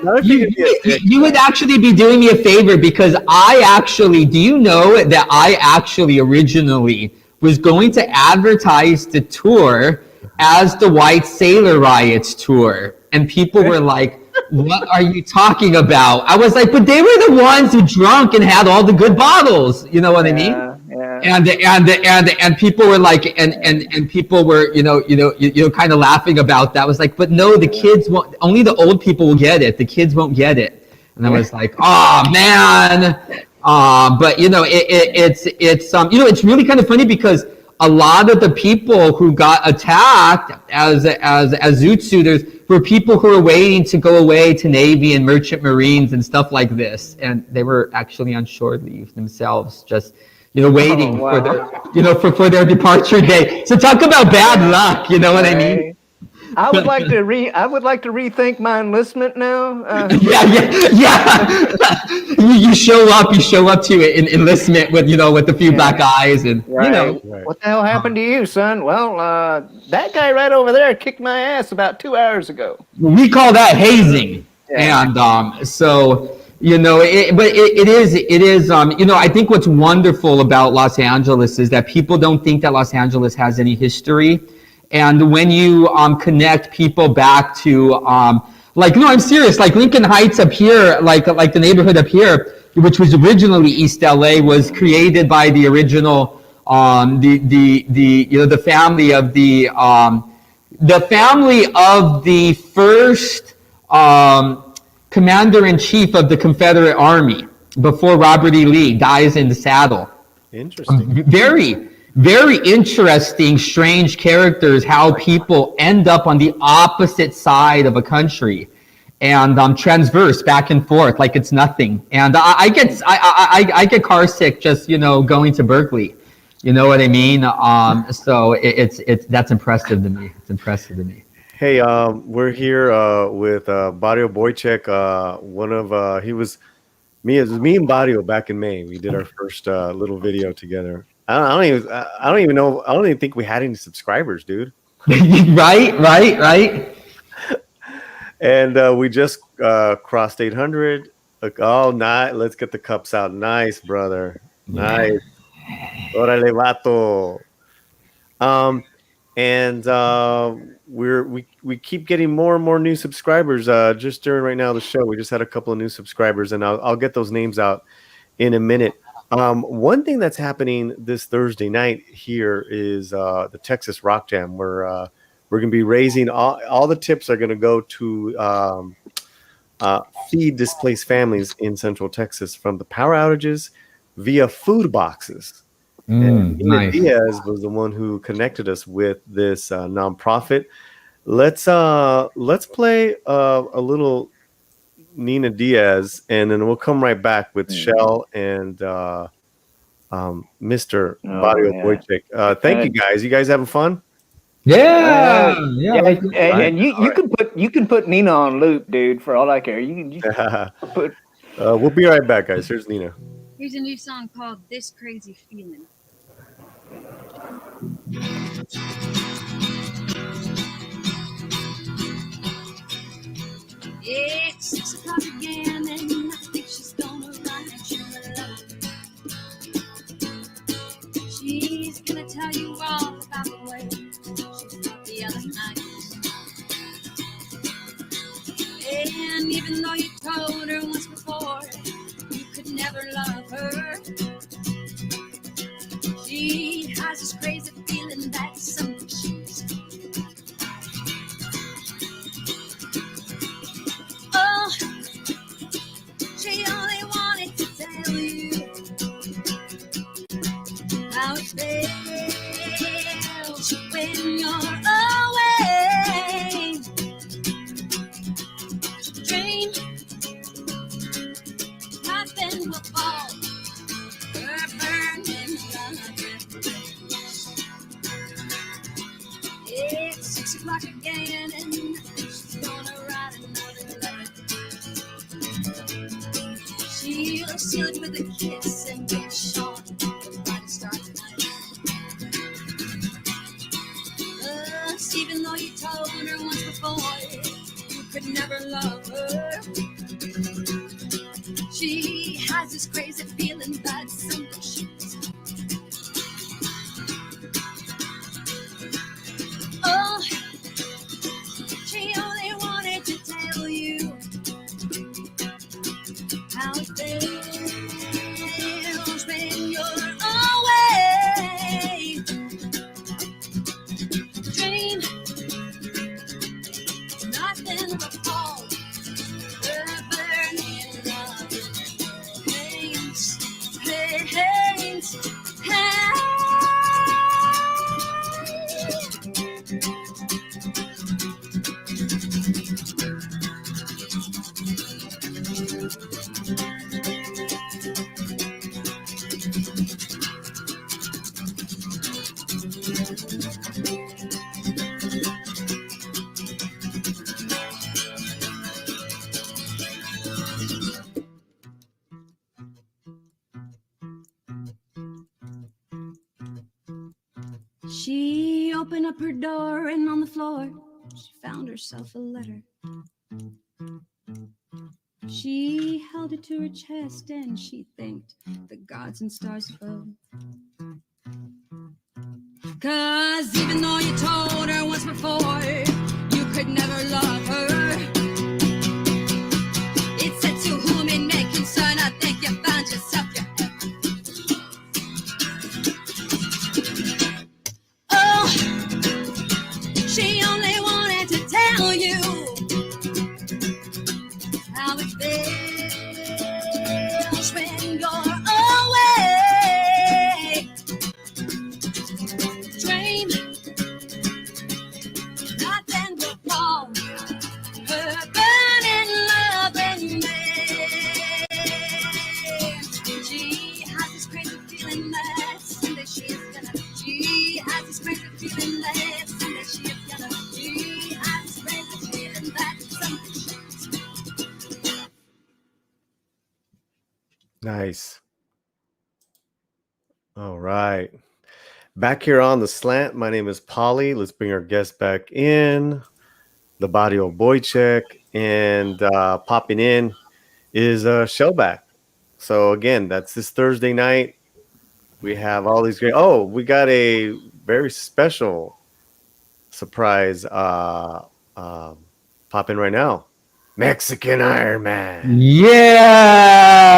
Speaker 5: Another thing would be a dick.
Speaker 7: you would actually be doing me a favor because do you know that I actually originally was going to advertise the tour as the White Sailor Riots tour, and people were like, what are you talking about? I was like, but they were the ones who drunk and had all the good bottles, you know what I mean?
Speaker 8: Yeah.
Speaker 7: And people were like, and people were, kind of laughing about that. I was like, but no, the kids won't. Only the old people will get it. The kids won't get it. And I was like, oh man. But it's really kind of funny because a lot of the people who got attacked as zoot suiters were people who were waiting to go away to Navy and Merchant Marines and stuff like this, and they were actually on shore leave themselves, just waiting
Speaker 8: Oh, wow.
Speaker 7: for their for their departure day. So talk about bad luck, you know what I mean?
Speaker 8: Right. I would like to rethink my enlistment now.
Speaker 7: Yeah. You show up to an enlistment with a few black eyes and
Speaker 8: Right.
Speaker 5: Right.
Speaker 8: What the hell happened to you, son? Well, that guy right over there kicked my ass about 2 hours ago.
Speaker 7: we call that hazing.
Speaker 8: Yeah.
Speaker 7: And so it is I think what's wonderful about Los Angeles is that people don't think that Los Angeles has any history. And when you connect people back to I'm serious, like Lincoln Heights up here, like the neighborhood up here, which was originally East LA, was created by the original the family of the first commander-in-chief of the Confederate Army before Robert E. Lee dies in the saddle.
Speaker 5: Interesting.
Speaker 7: Very, very interesting, strange characters, how people end up on the opposite side of a country and transverse back and forth like it's nothing. And I get car sick just, going to Berkeley. You know what I mean? So it's that's impressive to me. It's impressive to me.
Speaker 5: Hey, we're here with Barrio Boychik. It was me and Barrio back in May. We did our first little video together. I don't even know. I don't even think we had any subscribers, dude.
Speaker 7: Right.
Speaker 5: And we just crossed 800. Like, oh, nice. Let's get the cups out. Nice, brother. Nice. Órale, vato. And we keep getting more and more new subscribers. Just during right now the show, we just had a couple of new subscribers, and I'll get those names out in a minute. One thing that's happening this Thursday night here is the Texas Rock Jam, where we're going to be raising all the tips are going to go to feed displaced families in Central Texas from the power outages via food boxes. And Nina
Speaker 7: Nice.
Speaker 5: Diaz was the one who connected us with this nonprofit. Let's play a little Nina Diaz, and then we'll come right back with Shell and Mr. Barrio Boychik. Thank you guys. You guys having fun?
Speaker 7: Yeah.
Speaker 8: And you can put Nina on loop, dude. For all I care, you put.
Speaker 5: We'll be right back, guys. Here's Nina.
Speaker 9: Here's a new song called "This Crazy Feeling." It's 6 o'clock again, and I think she's gonna write you a letter. She's gonna tell you all about the way she felt the other night. And even though you told her once before you could never love her, she has this crazy feeling that something she's. Oh, she only wanted to tell you how it feels when you're away. Dream nothing will fall. Her burning love. It's 6 o'clock again, and she's gonna write another letter. She'll seal it with a kiss and get short right start tonight. Even though you told her once before you could never love her, she has this crazy feeling that something she's. Oh, she only wanted to tell you how it feels when you're away. Dream nothing will fall. Her burning love pains. She opened up her door, and on the floor she found herself a letter. She held it to her chest and she thanked the gods and stars above. 'Cause even though you told her once before you could never love her, it said to whom it may concern, I think you found yourself your oh, she only wanted to tell you how it feels when you're away. Dream nothing will fall. Her burning love in me. She has this crazy feeling that someday she is gonna. She has this crazy feeling that someday she is gonna. She has this crazy feeling that someday she is.
Speaker 5: Nice. All right. Back here on the slant, my name is Paulie. Let's bring our guest back in, the Barrio Boychik, and popping in is Shellback. So again, that's this Thursday night. We have all these great. Oh, we got a very special surprise pop in right now. Mexican Iron Man.
Speaker 7: Yeah.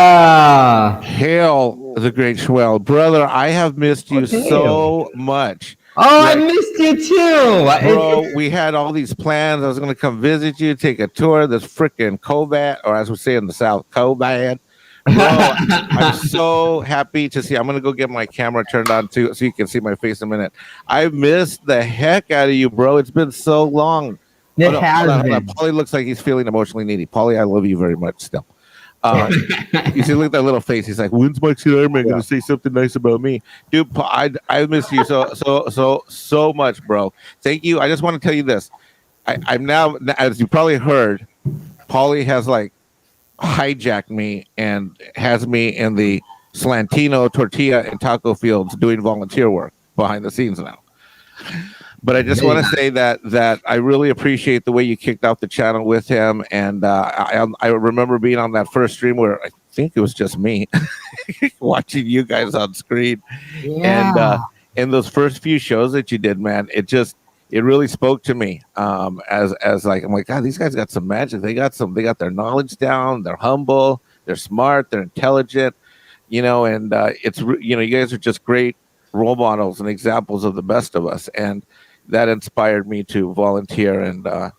Speaker 10: Hail the great swell. Brother, I have missed you so much.
Speaker 7: Oh, I missed you too.
Speaker 10: Bro, we had all these plans. I was going to come visit you, take a tour of this freaking Cobat, or as we say in the South, Cobat. Bro, I'm so happy to see. I'm going to go get my camera turned on too so you can see my face in a minute. I missed the heck out of you, bro. It's been so long.
Speaker 7: It has been.
Speaker 10: Paulie looks like he's feeling emotionally needy. Paulie, I love you very much still. You see, look at that little face. He's like, "When's Mike St. Iron Man gonna say something nice about me?" Dude, I miss you so much, bro. Thank you. I just want to tell you this. I'm now, as you probably heard, Paulie has like hijacked me and has me in the Slantino tortilla and taco fields doing volunteer work behind the scenes now. But I just want to say that I really appreciate the way you kicked off the channel with him, and I remember being on that first stream where I think it was just me watching you guys on screen, and those first few shows that you did, man, it really spoke to me. As like, I'm like, God, these guys got some magic. They got their knowledge down. They're humble. They're smart. They're intelligent. And you guys are just great role models and examples of the best of us, and that inspired me to volunteer and help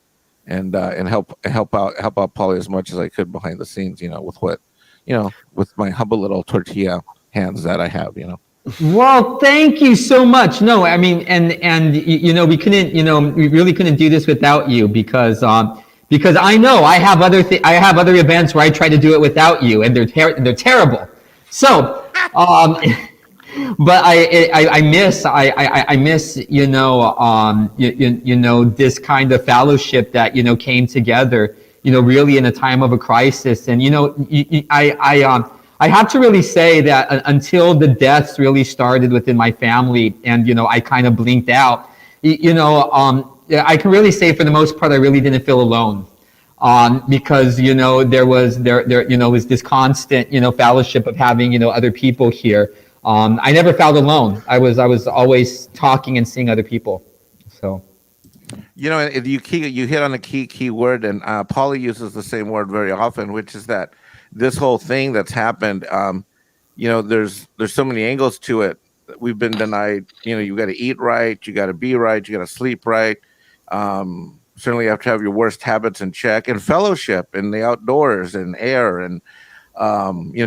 Speaker 10: out Paulie as much as I could behind the scenes, with my humble little tortilla hands that I have,
Speaker 7: Well, thank you so much. No, I mean, and we couldn't, we really couldn't do this without you because I know I have other events where I try to do it without you, and they're terrible. So, but I miss this kind of fellowship that came together really in a time of a crisis. And I have to really say that until the deaths really started within my family, and I kind of blinked out, I can really say for the most part I really didn't feel alone. Because there was this constant fellowship of having other people here. I never felt alone. I was always talking and seeing other people. So,
Speaker 10: you hit on a key word, and Paulie uses the same word very often, which is that this whole thing that's happened. There's so many angles to it. We've been denied. You got to eat right, you got to be right, you got to sleep right. Certainly, you have to have your worst habits in check, and fellowship in the outdoors and air. And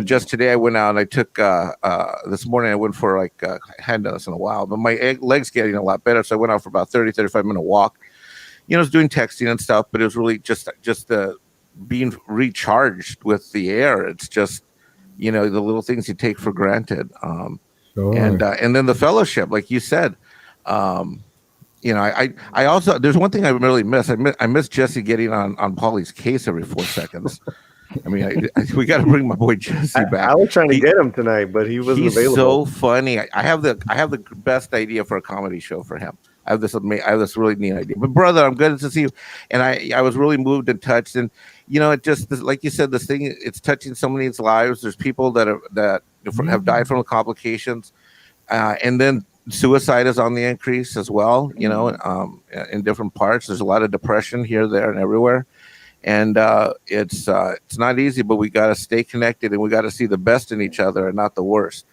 Speaker 10: just today I went out and I took this morning I went for I hadn't done this in a while, but my legs getting a lot better, so I went out for about 35 minute walk. I was doing texting and stuff, but it was really just being recharged with the air. It's just the little things you take for granted.
Speaker 7: Sure.
Speaker 10: And then the fellowship, like you said. I also, there's one thing I really miss. I miss Jesse getting on Paulie's case every 4 seconds. I mean, we got to bring my boy Jesse back.
Speaker 5: I was trying to get him tonight, but he wasn't available. He's
Speaker 10: so funny. I have the best idea for a comedy show for him. I have this really neat idea. But brother, I'm good to see you. And I was really moved and touched. And it just, like you said, this thing, it's touching so many lives. There's people that have died from the complications, and then suicide is on the increase as well. In different parts, there's a lot of depression here, there, and everywhere. And it's not easy, but we got to stay connected, and we got to see the best in each other and not the worst.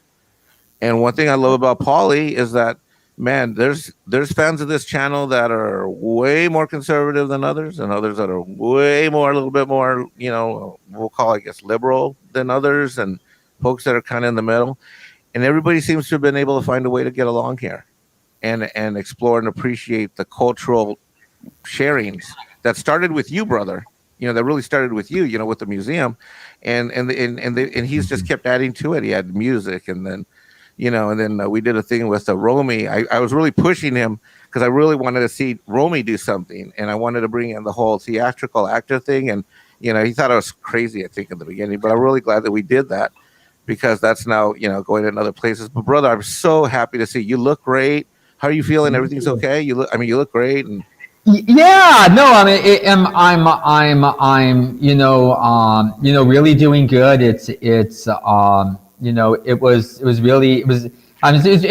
Speaker 10: And one thing I love about Paulie is that, man, there's fans of this channel that are way more conservative than others, and others that are way more, a little bit more, we'll call, I guess, liberal than others, and folks that are kind of in the middle. And everybody seems to have been able to find a way to get along here and explore and appreciate the cultural sharings that started with you, brother. That really started with you, with the museum, and he's just kept adding to it. He had music, and then, we did a thing with Romy. I was really pushing him because I really wanted to see Romy do something, and I wanted to bring in the whole theatrical actor thing. And he thought I was crazy, I think, in the beginning, but I'm really glad that we did that, because that's now going in other places. But brother, I'm so happy to see you. Look great. How are you feeling? Everything's okay? You look great. And
Speaker 7: yeah, no, I mean, I'm really doing good. It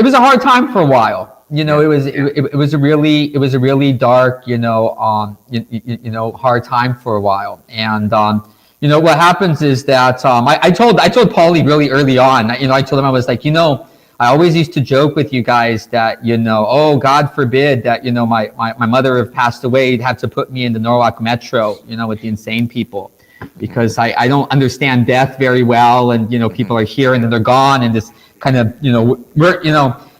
Speaker 7: was a hard time for a while. It was a really dark, hard time for a while. And what happens is that I told Paulie really early on. I told him, I was like, I always used to joke with you guys that, oh, God forbid that, my mother have passed away, you'd have to put me in the Norwalk Metro, with the insane people, because I don't understand death very well. And, people are here and then they're gone. And this kind of,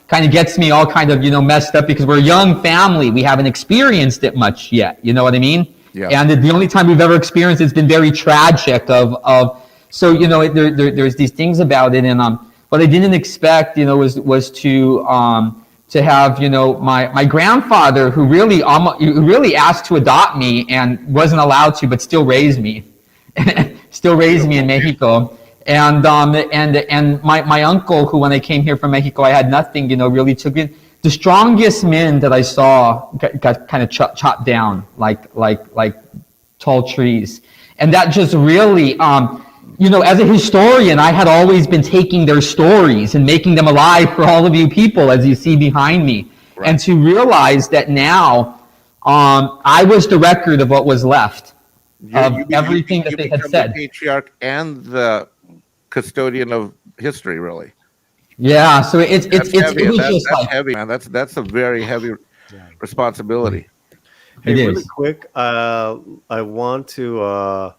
Speaker 7: kind of gets me all kind of, messed up, because we're a young family. We haven't experienced it much yet. You know what I mean? Yeah. And the only time we've ever experienced it's been very tragic So, there's these things about it. And what I didn't expect, was to have, my grandfather who really asked to adopt me and wasn't allowed to, but still raised me, in Mexico. And my uncle, who when I came here from Mexico, I had nothing, really took me. The strongest men that I saw got kind of chopped down like tall trees. And that just really, as a historian, I had always been taking their stories and making them alive for all of you people, as you see behind me. Right. And to realize that now, I was the record of what was left of everything that they had said.
Speaker 10: The patriarch and the custodian of history, really.
Speaker 7: Yeah, so it was just like
Speaker 10: heavy, man. That's a very heavy responsibility.
Speaker 5: Hey, really quick, I want to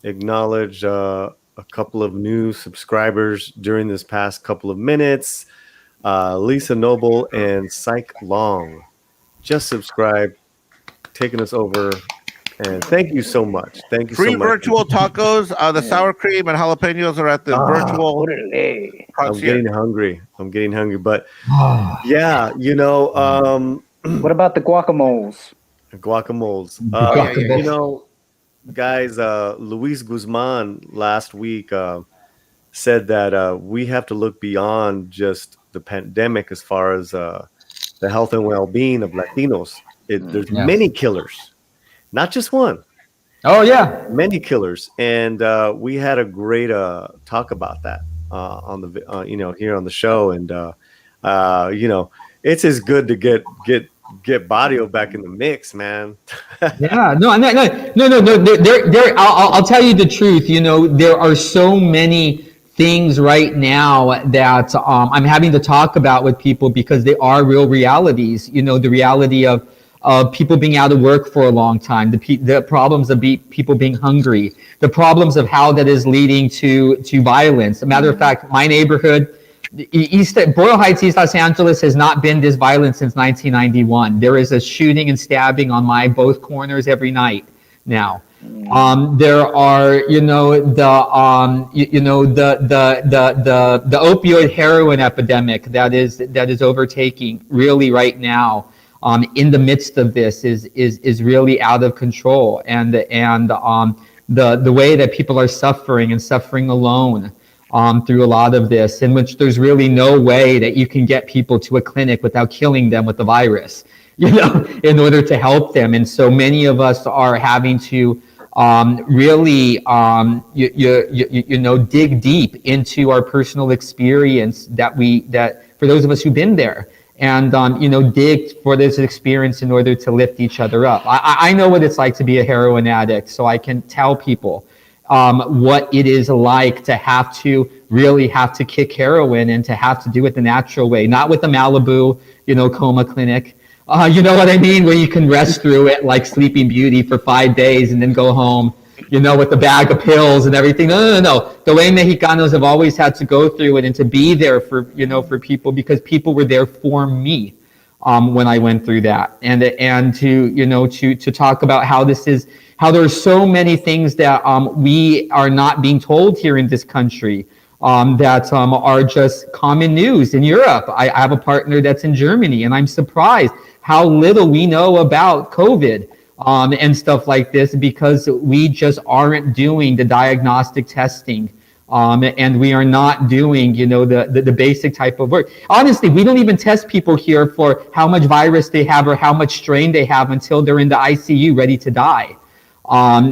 Speaker 5: acknowledge a couple of new subscribers during this past couple of minutes. Lisa Noble and Psych Long just subscribed, taking us over. And thank you so much. Thank you so much.
Speaker 10: Free virtual tacos. The sour cream and jalapenos are at the virtual.
Speaker 5: I'm getting hungry. But yeah,
Speaker 8: what about the guacamoles?
Speaker 5: Guys, Luis Guzman last week said that we have to look beyond just the pandemic as far as the health and well-being of Latinos. There's many killers. Not just one.
Speaker 7: Oh yeah,
Speaker 5: many killers, and we had a great talk about that on the here on the show, and it's as good to get Barrio back in the mix, man.
Speaker 7: Yeah, no. I'll tell you the truth. There are so many things right now that I'm having to talk about with people because they are real realities. The reality of people being out of work for a long time, the problems of people being hungry, the problems of how that is leading to violence. As a matter of fact, my neighborhood, Boyle Heights, East Los Angeles, has not been this violent since 1991. There is a shooting and stabbing on both corners every night now. There are, the opioid heroin epidemic that is overtaking really right now. In the midst of this is really out of control, and the way that people are suffering alone through a lot of this, in which there's really no way that you can get people to a clinic without killing them with the virus, in order to help them. And so many of us are having to really dig deep into our personal experience that for those of us who've been there. And, dig for this experience in order to lift each other up. I know what it's like to be a heroin addict, so I can tell people what it is like to really have to kick heroin and to have to do it the natural way, not with the Malibu, coma clinic. You know what I mean? Where you can rest through it like Sleeping Beauty for 5 days and then go home, with the bag of pills and everything. No. The way Mexicanos have always had to go through it and to be there for people, because people were there for me when I went through that. And to talk about how there are so many things that we are not being told here in this country that are just common news in Europe. I have a partner that's in Germany, and I'm surprised how little we know about COVID. And stuff like this, because we just aren't doing the diagnostic testing, and we are not doing, the basic type of work. Honestly, we don't even test people here for how much virus they have or how much strain they have until they're in the ICU ready to die.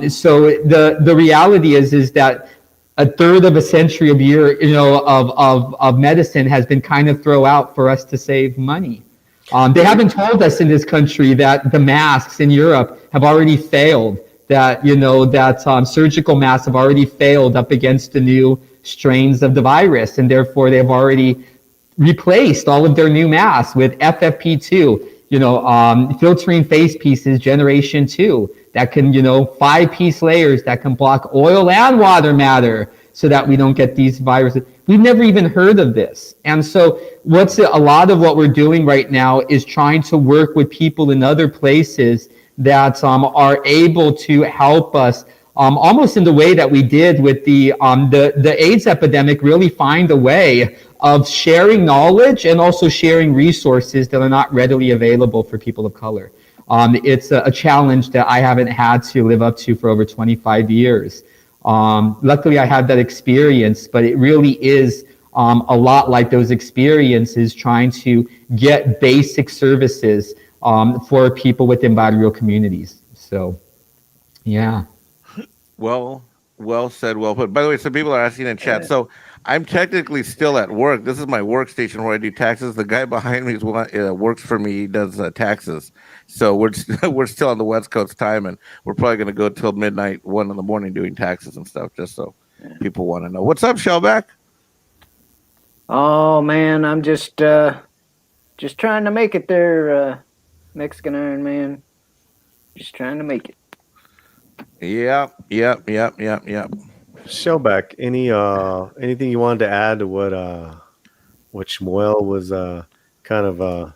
Speaker 7: So the reality is that a third of a century of medicine has been kind of thrown out for us to save money. They haven't told us in this country that the masks in Europe have already failed, that surgical masks have already failed up against the new strains of the virus, and therefore they've already replaced all of their new masks with FFP2, filtering face pieces generation 2 that can, 5-piece layers that can block oil and water matter so that we don't get these viruses. We've never even heard of this. And so a lot of what we're doing right now is trying to work with people in other places that are able to help us almost in the way that we did with the AIDS epidemic, really find a way of sharing knowledge and also sharing resources that are not readily available for people of color. It's a challenge that I haven't had to live up to for over 25 years. Luckily, I had that experience, but it really is a lot like those experiences trying to get basic services for people within barrio communities. So, yeah.
Speaker 10: Well said, well put. By the way, some people are asking in chat. So I'm technically still at work. This is my workstation where I do taxes. The guy behind me is works for me. He does taxes. So we're still on the West Coast time, and we're probably going to go till midnight, 1 a.m. doing taxes and stuff, just so people want to know. What's up, Shellback?
Speaker 8: Oh man, I'm just trying to make it there, Mexican Iron Man. Just trying to make it.
Speaker 10: Yep.
Speaker 5: Shellback, anything you wanted to add to what Shmuel was kind of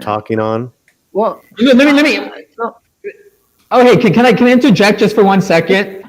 Speaker 5: talking on?
Speaker 8: Well,
Speaker 7: let me. Oh, hey, can I interject just for 1 second?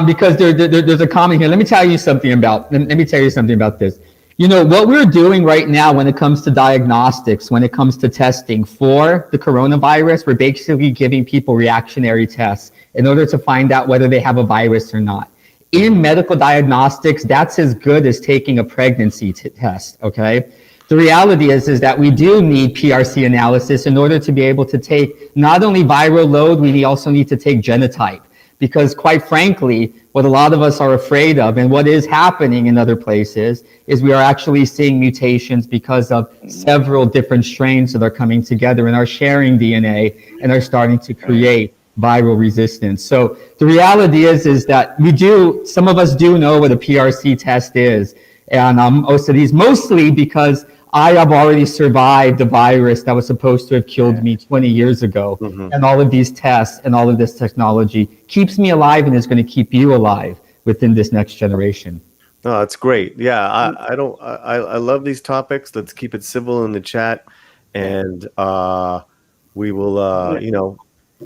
Speaker 7: Because there's a comment here. Let me tell you something about this. What we're doing right now when it comes to diagnostics, when it comes to testing for the coronavirus, we're basically giving people reactionary tests in order to find out whether they have a virus or not. In medical diagnostics, that's as good as taking a pregnancy test, okay? The reality is that we do need PRC analysis in order to be able to take not only viral load, we also need to take genotype. Because quite frankly, what a lot of us are afraid of and what is happening in other places is we are actually seeing mutations because of several different strains that are coming together and are sharing DNA and are starting to create viral resistance. So the reality is that some of us do know what a PRC test is. And most of these, mostly because I have already survived the virus that was supposed to have killed me 20 years ago. Mm-hmm. And all of these tests and all of this technology keeps me alive and is going to keep you alive within this next generation.
Speaker 5: No, that's great. Yeah, I love these topics. Let's keep it civil in the chat, and we will,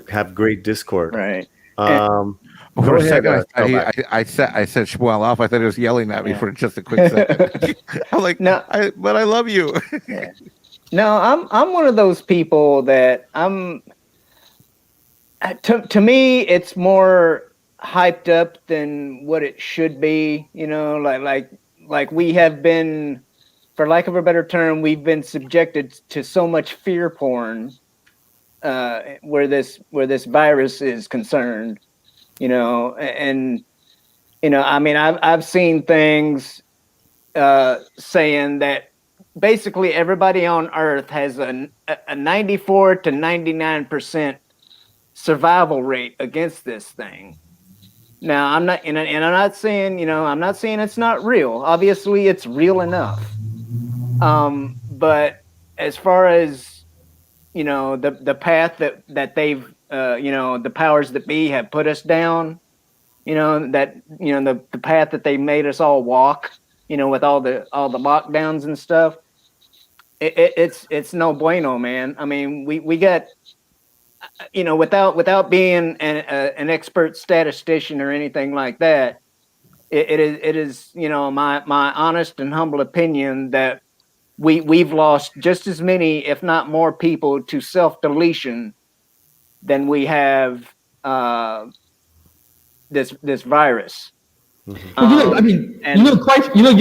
Speaker 5: have great discord.
Speaker 8: Right.
Speaker 10: For a second, I said Shmuel off. I thought he was yelling at me for just a quick second. I'm like, no, but I love you.
Speaker 8: No, I'm one of those people that to me, it's more hyped up than what it should be. Like we have been, for lack of a better term, we've been subjected to so much fear porn where this virus is concerned. I've seen things saying that basically everybody on Earth has a 94 to 99% survival rate against this thing. Now, I'm not saying it's not real. Obviously, it's real enough. But as far as the path that they've the powers that be have put us down, the path that they made us all walk, with all the lockdowns and stuff, it's no bueno, man. I mean, we got, without being an expert statistician or anything like that, it is my honest and humble opinion that we've lost just as many, if not more, people to self-deletion than we have this virus.
Speaker 7: You're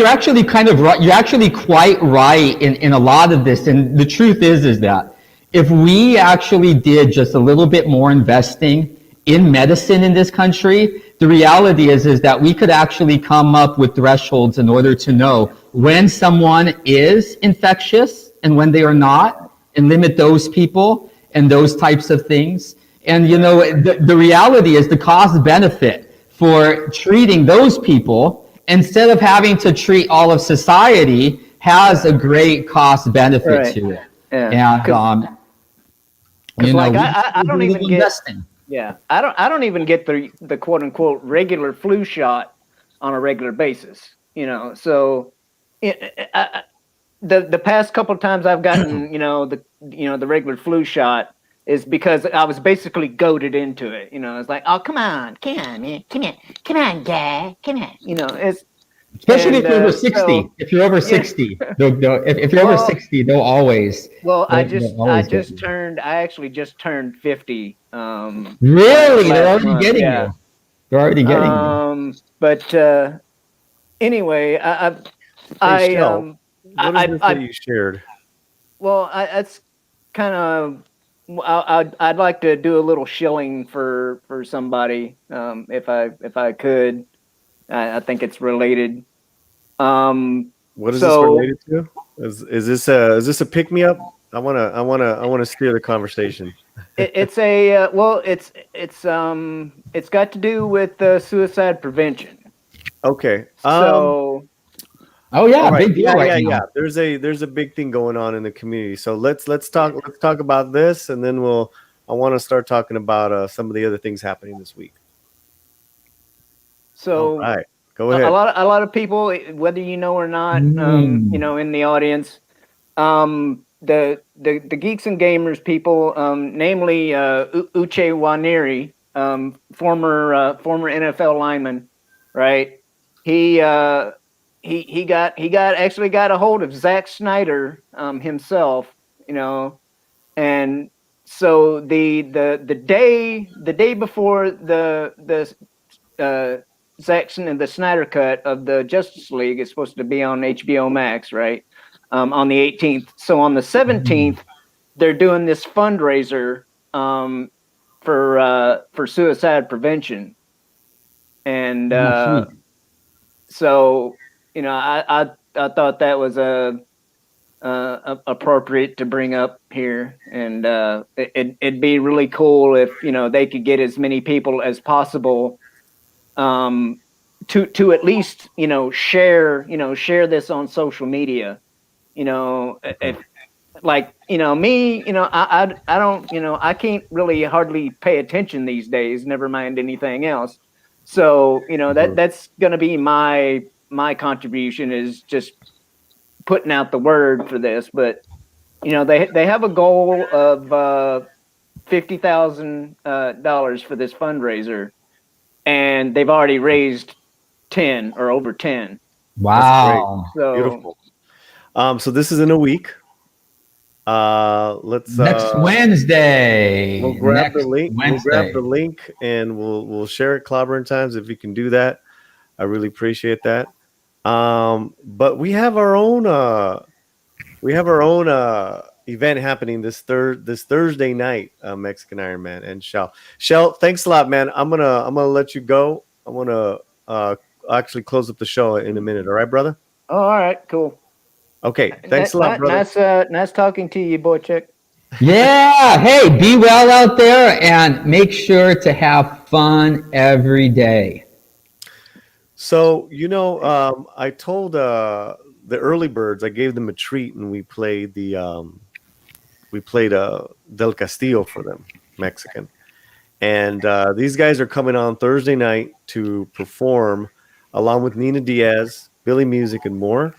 Speaker 7: actually kind of right. You're actually quite right in a lot of this. And the truth is that if we actually did just a little bit more investing in medicine in this country, the reality is that we could actually come up with thresholds in order to know when someone is infectious and when they are not, and limit those people and those types of things. And, the reality is the cost benefit for treating those people instead of having to treat all of society has a great cost benefit to it.
Speaker 8: Yeah. And, I don't even get, I don't even get the quote unquote regular flu shot on a regular basis, so the past couple of times I've gotten, the regular flu shot, is because I was basically goaded into it. You know, it's like, oh, come on, man, come on, guy, come on. You know, it's
Speaker 7: especially if you're over 60.
Speaker 8: So,
Speaker 7: if you're over 60, if you're over 60, they'll always.
Speaker 8: Well, I actually just turned 50.
Speaker 7: Really, they're
Speaker 8: last
Speaker 7: already
Speaker 8: month.
Speaker 7: getting you. They're already getting you.
Speaker 8: But anyway,
Speaker 5: Hey, Shel, what is this that you shared?
Speaker 8: Well, it's kind of. I'd like to do a little shilling for somebody, if I could. I think it's related.
Speaker 5: What is this related to? Is this a pick me up? I wanna steer the conversation.
Speaker 8: It's got to do with suicide prevention.
Speaker 5: Okay.
Speaker 8: So.
Speaker 7: Oh yeah,
Speaker 5: right.
Speaker 7: big deal right now.
Speaker 5: Yeah. There's a big thing going on in the community. So let's talk about this, and then I want to start talking about some of the other things happening this week.
Speaker 8: So,
Speaker 5: all right, go ahead.
Speaker 8: A lot of people, whether you know or not, you know, in the audience, the geeks and gamers people, namely Uche Waniri, former NFL lineman, right? He actually got a hold of Zack Snyder himself, you know, and so the day before the Zack and the Snyder cut of the Justice League is supposed to be on HBO Max, right? On the 18th. So on the 17th, they're doing this fundraiser for suicide prevention, and so you know, I thought that was appropriate to bring up here, and it'd be really cool if, you know, they could get as many people as possible to at least, you know, share this on social media. You know, if, like, you know, me, you know, I don't, you know, I can't really hardly pay attention these days, never mind anything else. So, you know, that's going to be my contribution, is just putting out the word for this. But, you know, they have a goal of $50,000 for this fundraiser, and they've already raised 10 or over 10.
Speaker 7: Wow.
Speaker 5: That's great. So beautiful. So this is in a week. Let's
Speaker 7: next Wednesday.
Speaker 5: We'll grab the link. We'll grab the link and we'll share it clobbering times if you can do that. I really appreciate that. But we have our own event happening this Thursday night, Mexican Iron Man and Shel, thanks a lot, man. I'm gonna let you go. I want to actually close up the show in a minute. All right, brother?
Speaker 8: Oh, all right, cool.
Speaker 5: Okay, thanks a lot, brother.
Speaker 8: Nice talking to you, Boychik.
Speaker 7: Yeah, hey, be well out there and make sure to have fun every day.
Speaker 5: So, you know, I told the early birds, I gave them a treat, and we played Del Castillo for them, Mexican. And these guys are coming on Thursday night to perform along with Nina Diaz, Billy Music, and more.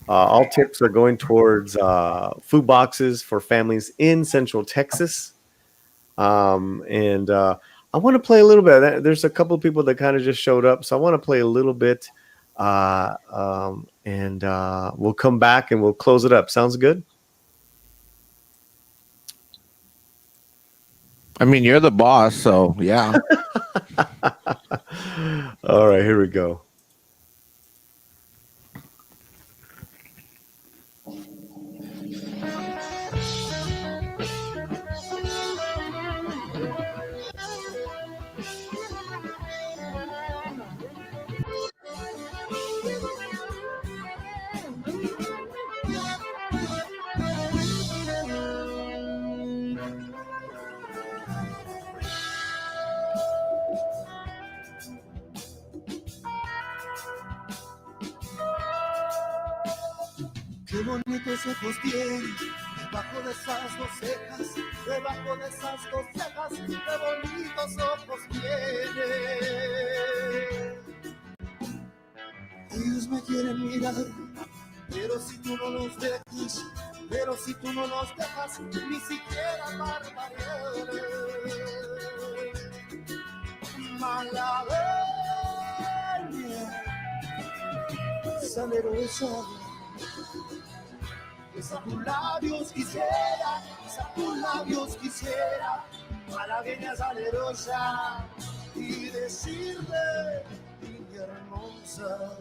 Speaker 5: All tips are going towards food boxes for families in Central Texas. And I want to play a little bit. There's a couple of people that kind of just showed up, so I want to play a little bit, and we'll come back and we'll close it up. Sounds good?
Speaker 10: I mean, you're the boss, so yeah.
Speaker 5: All right, here we go.
Speaker 6: Qué bonitos ojos tiene, debajo de esas dos cejas, debajo de esas dos cejas, qué bonitos ojos tiene. Ellos me quieren mirar, pero si tú no los dejas, ni siquiera barbarie. malagueña, salerosa. Besar tus labios quisiera, besar tus labios quisiera, malagueña salerosa, y decirle, niña hermosa.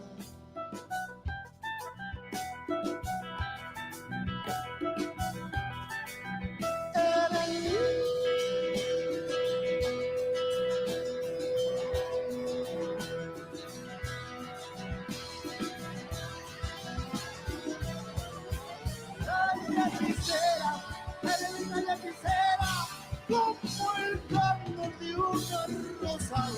Speaker 6: Como el canto de una rosa.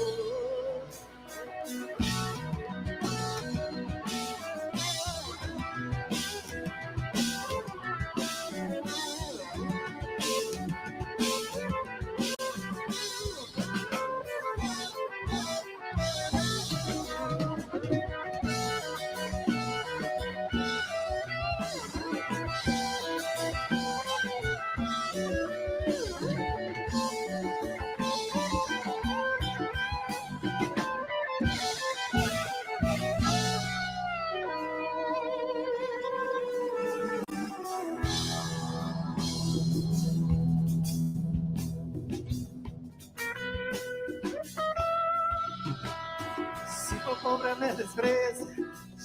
Speaker 6: Si por pobre me desprecias,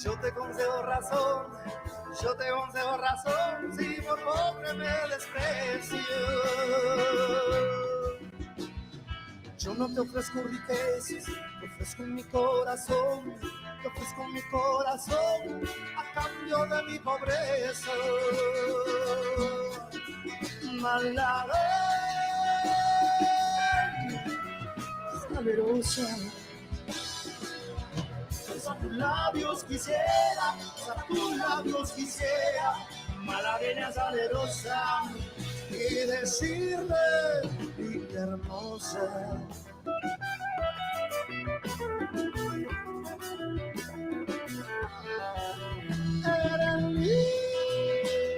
Speaker 6: yo te concedo razón, yo te concedo razón, si por pobre me desprecio. Yo no te ofrezco riquezas, te ofrezco mi corazón, te ofrezco mi corazón a cambio de mi pobreza. Malagueña, salerosa. Besar tus labios quisiera, besar tus labios quisiera, malagueña salerosa, y decirle, niña hermosa. Eres mía.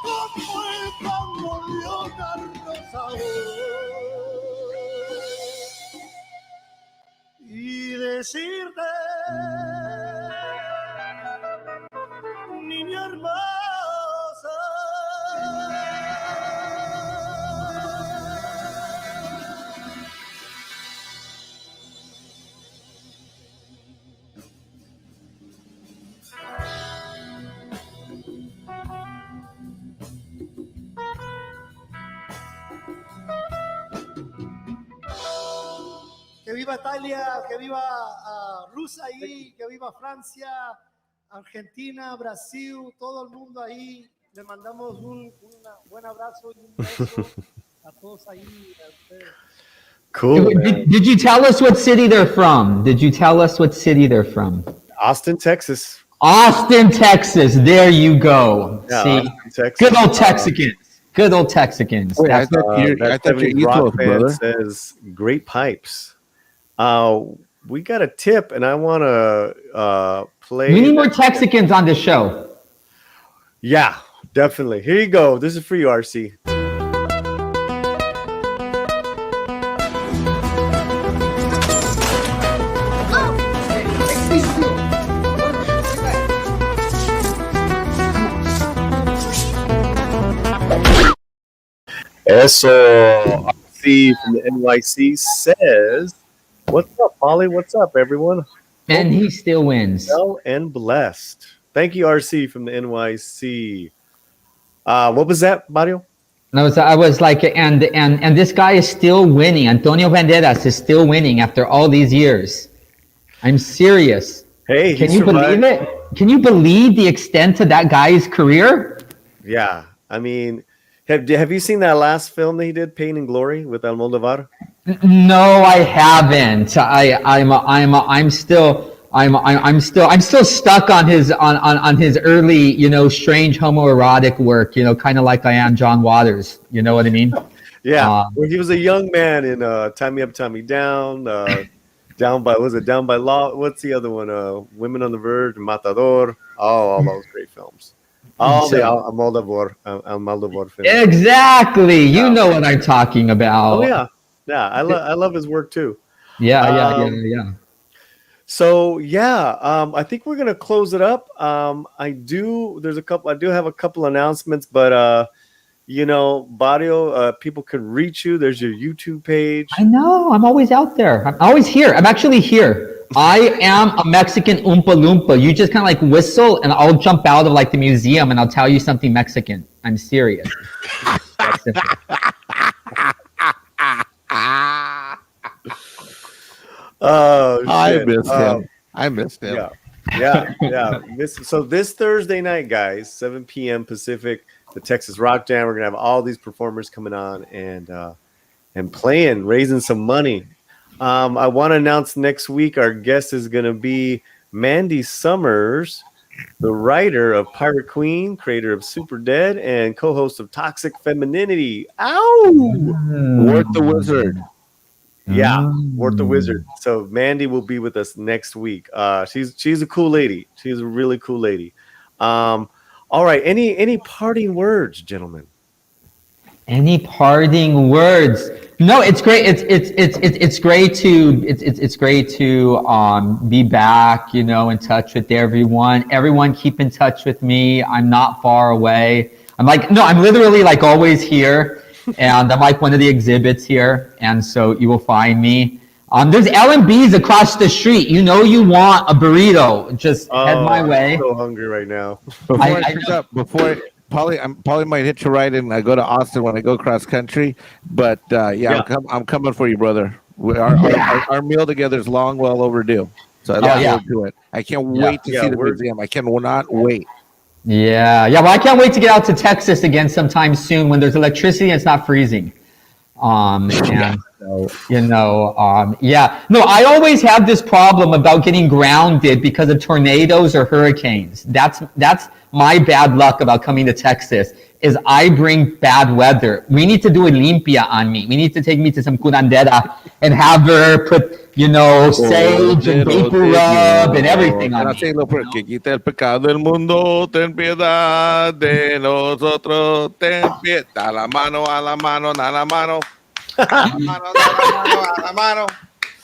Speaker 6: Como el canto de una rosa, y decirte, niña hermosa. Que viva Italia, que viva Rusia ahí, que viva Francia, Argentina, Brasil, todo el mundo ahí. Le mandamos un buen abrazo y un beso a todos ahí. A ustedes.
Speaker 5: Cool.
Speaker 7: Did you tell us what city they're from? Did you tell us what city they're from?
Speaker 5: Austin, Texas.
Speaker 7: Austin, Texas. There you go.
Speaker 5: Yeah,
Speaker 7: See,
Speaker 5: Austin, Texas.
Speaker 7: good old Texicans. Good old Texicans.
Speaker 10: Wait, I
Speaker 7: That's-
Speaker 10: thought you're
Speaker 5: That
Speaker 10: East
Speaker 5: 70s rock
Speaker 10: Coast,
Speaker 5: band
Speaker 10: brother.
Speaker 5: says great pipes. We got a tip, and I want to play.
Speaker 7: we need more Texicans on the show.
Speaker 5: Yeah, definitely. Here you go. This is for you, RC. Eso, RC from the NYC says, "What's up, Paulie? What's up, everyone?
Speaker 7: And he still wins.
Speaker 5: Well and blessed." Thank you, RC from the NYC. What was that, Mario?
Speaker 7: I was like, and this guy is still winning. Antonio Banderas is still winning after all these years. I'm serious.
Speaker 5: Hey,
Speaker 7: Can
Speaker 5: he
Speaker 7: you believe
Speaker 5: survived.
Speaker 7: it? Can you believe the extent of that guy's career?
Speaker 5: Yeah, I mean, have you seen that last film that he did, Pain and Glory, with Almodovar?
Speaker 7: No, I haven't. I'm still stuck on his early, strange homoerotic work, kind of like I am John Waters. You know what I mean?
Speaker 5: Yeah, when he was a young man in Tie Me Up, Tie Me Down, Down by Law. What's the other one? Women on the Verge, Matador. All those great films. All the Almodovar films.
Speaker 7: Exactly. You know what I'm talking about.
Speaker 5: Oh yeah, yeah. I love his work too.
Speaker 7: Yeah.
Speaker 5: So yeah, I think we're gonna close it up. I do have a couple announcements, but Barrio, people can reach you. There's your YouTube page.
Speaker 7: I know. I'm always out there. I'm always here. I'm actually here. I am a Mexican Oompa Loompa. You just kind of like whistle, and I'll jump out of like the museum, and I'll tell you something Mexican. I'm serious. That's simple.
Speaker 5: Oh,
Speaker 10: I missed him.
Speaker 5: Yeah. So this Thursday night, guys, 7 p.m. Pacific, the Texas Rock Jam. We're gonna have all these performers coming on and playing, raising some money. I want to announce next week our guest is gonna be Mandy Summers, the writer of Pirate Queen, creator of Super Dead, and co-host of Toxic Femininity.
Speaker 10: Wart the Wizard.
Speaker 5: Yeah, Wart the Wizard. So Mandy will be with us next week. She's a cool lady. She's a really cool lady. All right. Any parting words, gentlemen?
Speaker 7: Any parting words? No, it's great. It's great to be back, in touch with everyone. Everyone keep in touch with me. I'm not far away. I'm literally like always here. And I'm like one of the exhibits here. And so you will find me. There's L&B's across the street. You want a burrito. Just head my way.
Speaker 5: I'm so hungry right now.
Speaker 10: Paulie might hit you right and I go to Austin when I go cross country. But I'm coming for you, brother. Our meal together is long, well overdue. So I look forward to it. I can't wait to see the museum. I cannot wait.
Speaker 7: Yeah. Well, I can't wait to get out to Texas again sometime soon when there's electricity and it's not freezing. No, I always have this problem about getting grounded because of tornadoes or hurricanes. That's my bad luck about coming to Texas is I bring bad weather. We need to do a limpia on me. We need to take me to some curandera and have her put, sage and vapor rub and everything on me.
Speaker 10: Que quita el pecado del mundo, ten piedad de nosotros, ten piedad. Da la mano a la mano, da la mano. Da la mano, da la mano.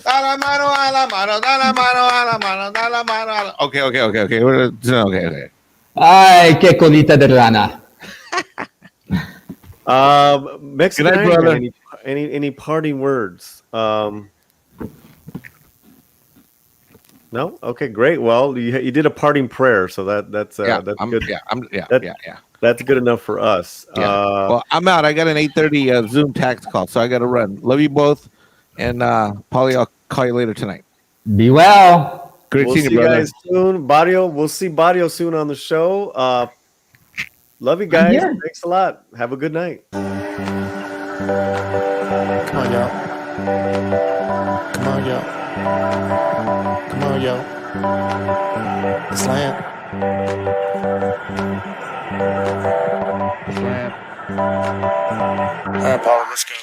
Speaker 10: Da la mano a la mano, da la mano a la mano, da la mano a la... Okay. Okay.
Speaker 7: Ay, qué colita de rana.
Speaker 5: Mexican,
Speaker 10: good night, brother.
Speaker 5: Any parting words? No? Okay, great. Well, you did a parting prayer, so that's good. That's good enough for us.
Speaker 10: Well, I'm out. I got an 8:30 Zoom tax call, so I got to run. Love you both, and Paulie, I'll call you later tonight.
Speaker 7: Be well.
Speaker 10: Great
Speaker 5: we'll
Speaker 10: seeing
Speaker 5: see
Speaker 10: you, brother.
Speaker 5: Guys soon. Barrio, we'll see Barrio soon on the show. Love you guys. Thanks a lot. Have a good night.
Speaker 1: Come on, y'all. Come on, y'all. Come on, y'all. Slant. All right, Paulie, let's go.